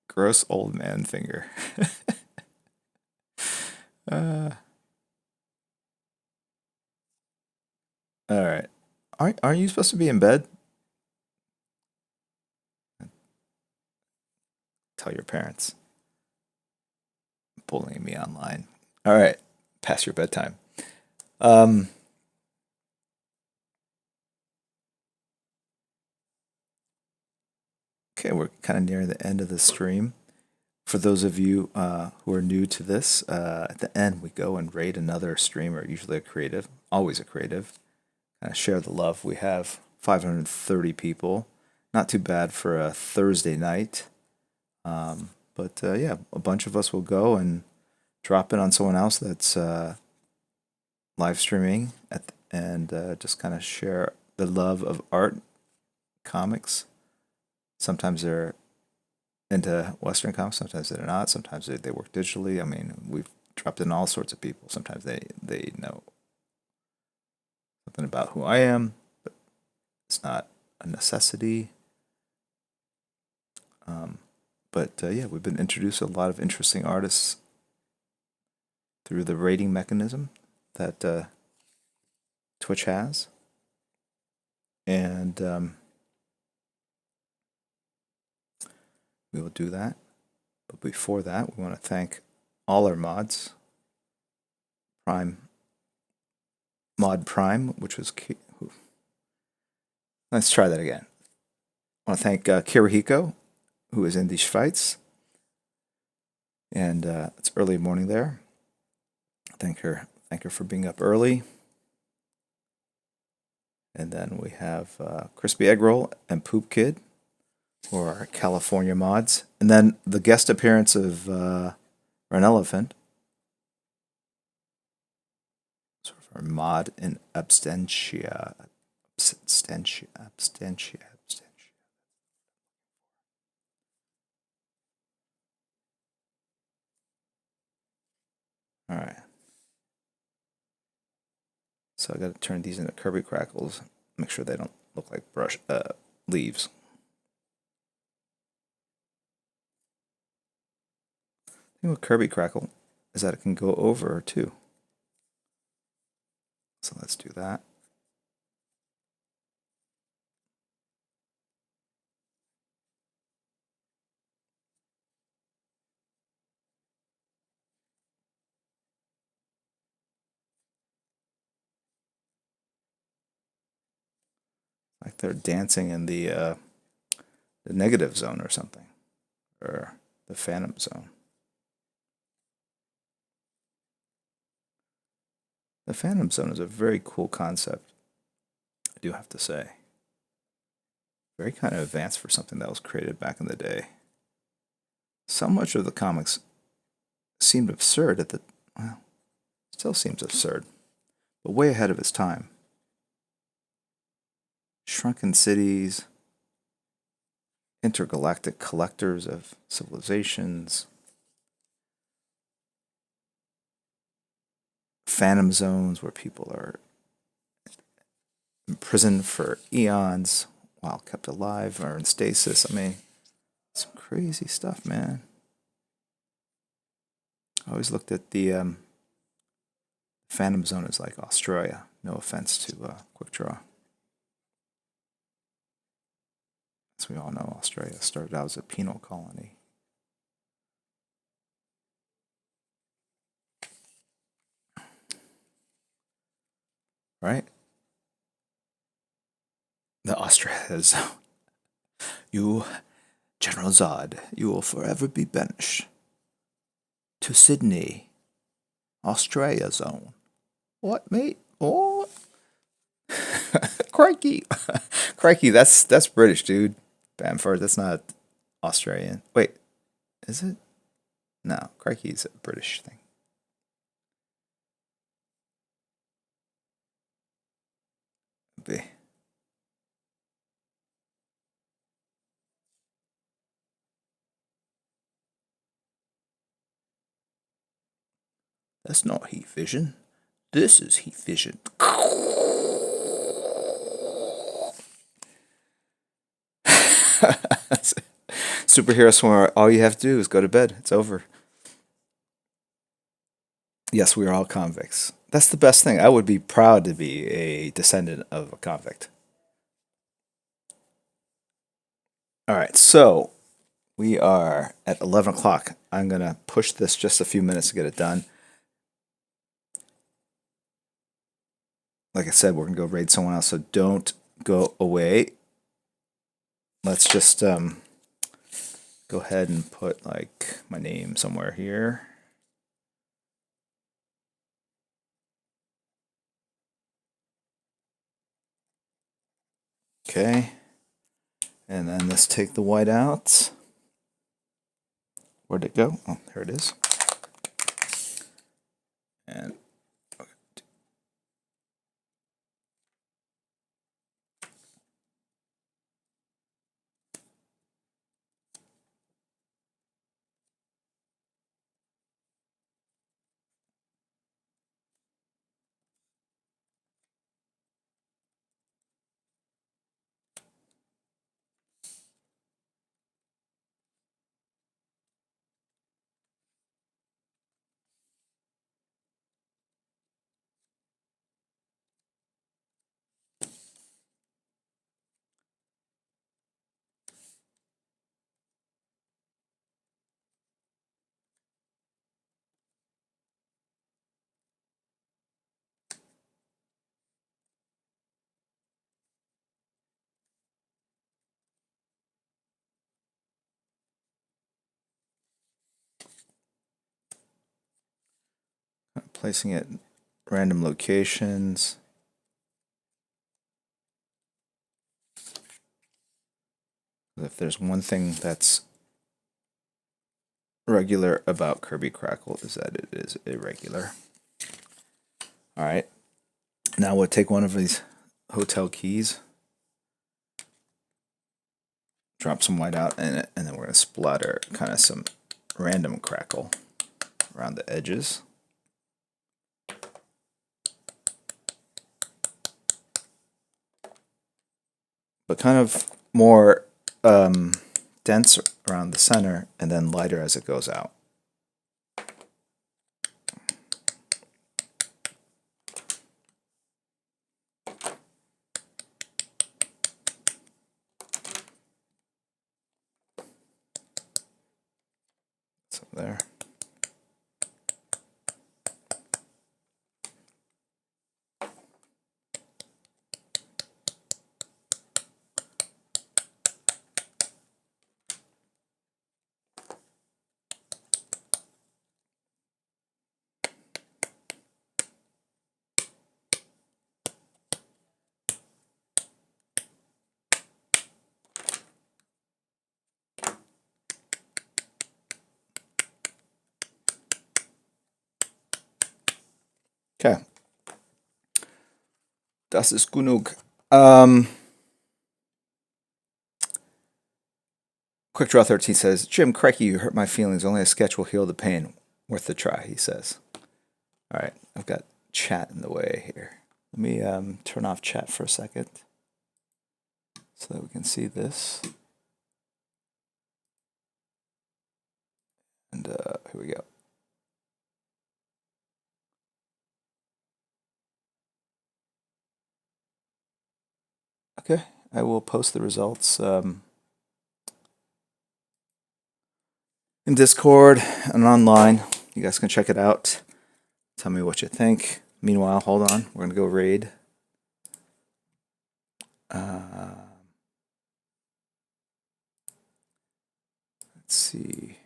Gross old man finger. uh, all right. Aren't you supposed to be in bed? Tell your parents. Bullying me online. All right. Past your bedtime. Okay, we're kind of near the end of the stream. For those of you who are new to this, at the end we go and raid another streamer, usually a creative, always a creative. Kind of share the love. We have 530 people. Not too bad for a Thursday night. But yeah, a bunch of us will go and drop in on someone else that's live streaming and just kind of share the love of art, comics. Sometimes they're into Western comics, sometimes they're not. Sometimes they work digitally. I mean, we've dropped in all sorts of people. Sometimes they know something about who I am, but it's not a necessity. But yeah, we've been introduced to a lot of interesting artists through the rating mechanism that Twitch has. And we will do that. But before that, we want to thank all our mods. Mod Prime, which was let's try that again. I want to thank Kirihiko, who is in these fights, and it's early morning there. Thank her for being up early. And then we have Crispy Egg Roll and Poop Kid, who are our California mods. And then the guest appearance of Ren Elephant, sort of our mod in abstentia. All right. So I got to turn these into Kirby crackles. Make sure they don't look like leaves. The thing with Kirby crackle is that it can go over too. So let's do that. Like they're dancing in the negative zone or something, or the phantom zone. The phantom zone is a very cool concept, I do have to say. Very kind of advanced for something that was created back in the day. So much of the comics seemed absurd well, still seems absurd, but way ahead of its time. Shrunken cities, intergalactic collectors of civilizations, phantom zones where people are imprisoned for eons while kept alive or in stasis. I mean, some crazy stuff, man. I always looked at the phantom zone as like Australia. No offense to Quick Draw. As we all know, Australia started out as a penal colony. Right? The Australia zone. You, General Zod, you will forever be banished to Sydney, Australia zone. What, mate? Oh, crikey, crikey! That's British, dude. Bamford, that's not Australian. Wait, is it? No, crikey is a British thing. Be. That's not heat vision. This is heat vision. Superhero swimmer, all you have to do is go to bed. It's over. Yes, we are all convicts. That's the best thing. I would be proud to be a descendant of a convict. All right, so we are at 11 o'clock. I'm going to push this just a few minutes to get it done. Like I said, we're going to go raid someone else, so don't go away. Let's just go ahead and put like my name somewhere here. Okay. And then let's take the white out. Where'd it go? Oh, there it is. And placing it in random locations. If there's one thing that's regular about Kirby Crackle is that it is irregular. All right, now we'll take one of these hotel keys, drop some white out in it, and then we're going to splatter kind of some random crackle around the edges. But kind of more dense around the center and then lighter as it goes out. So there. Okay. Das ist genug. Quick Draw 13 says, Jim, crikey, you hurt my feelings. Only a sketch will heal the pain. Worth the try, he says. All right, I've got chat in the way here. Let me turn off chat for a second so that we can see this. And here we go. Okay, I will post the results in Discord and online. You guys can check it out. Tell me what you think. Meanwhile, hold on. We're going to go raid. Let's see.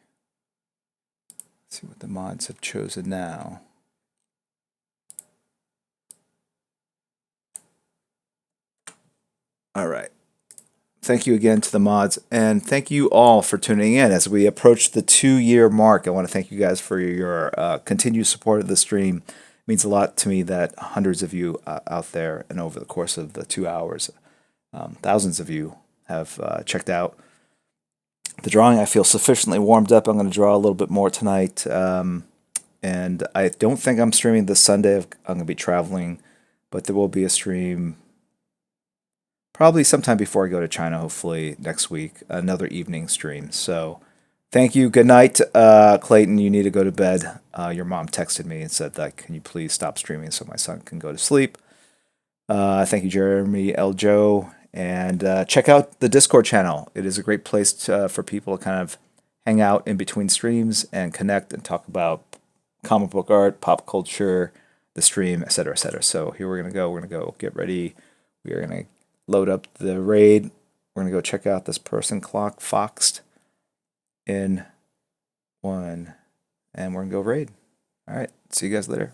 Let's see what the mods have chosen now. All right. Thank you again to the mods, and thank you all for tuning in as we approach the 2-year mark. I want to thank you guys for your continued support of the stream. It means a lot to me that hundreds of you out there, and over the course of the 2 hours, thousands of you have checked out the drawing. I feel sufficiently warmed up. I'm going to draw a little bit more tonight, and I don't think I'm streaming this Sunday. I'm going to be traveling, but there will be a stream probably sometime before I go to China, hopefully next week, another evening stream. So thank you. Good night, Clayton. You need to go to bed. Your mom texted me and said that, can you please stop streaming so my son can go to sleep? Thank you, Jeremy L. Joe. And check out the Discord channel. It is a great place for people to kind of hang out in between streams and connect and talk about comic book art, pop culture, the stream, etc., etc. So here we're going to go. We're going to go get ready. We are going to load up the raid. We're going to go check out this person clock foxed in 1, and we're going to go raid. All right. See you guys later.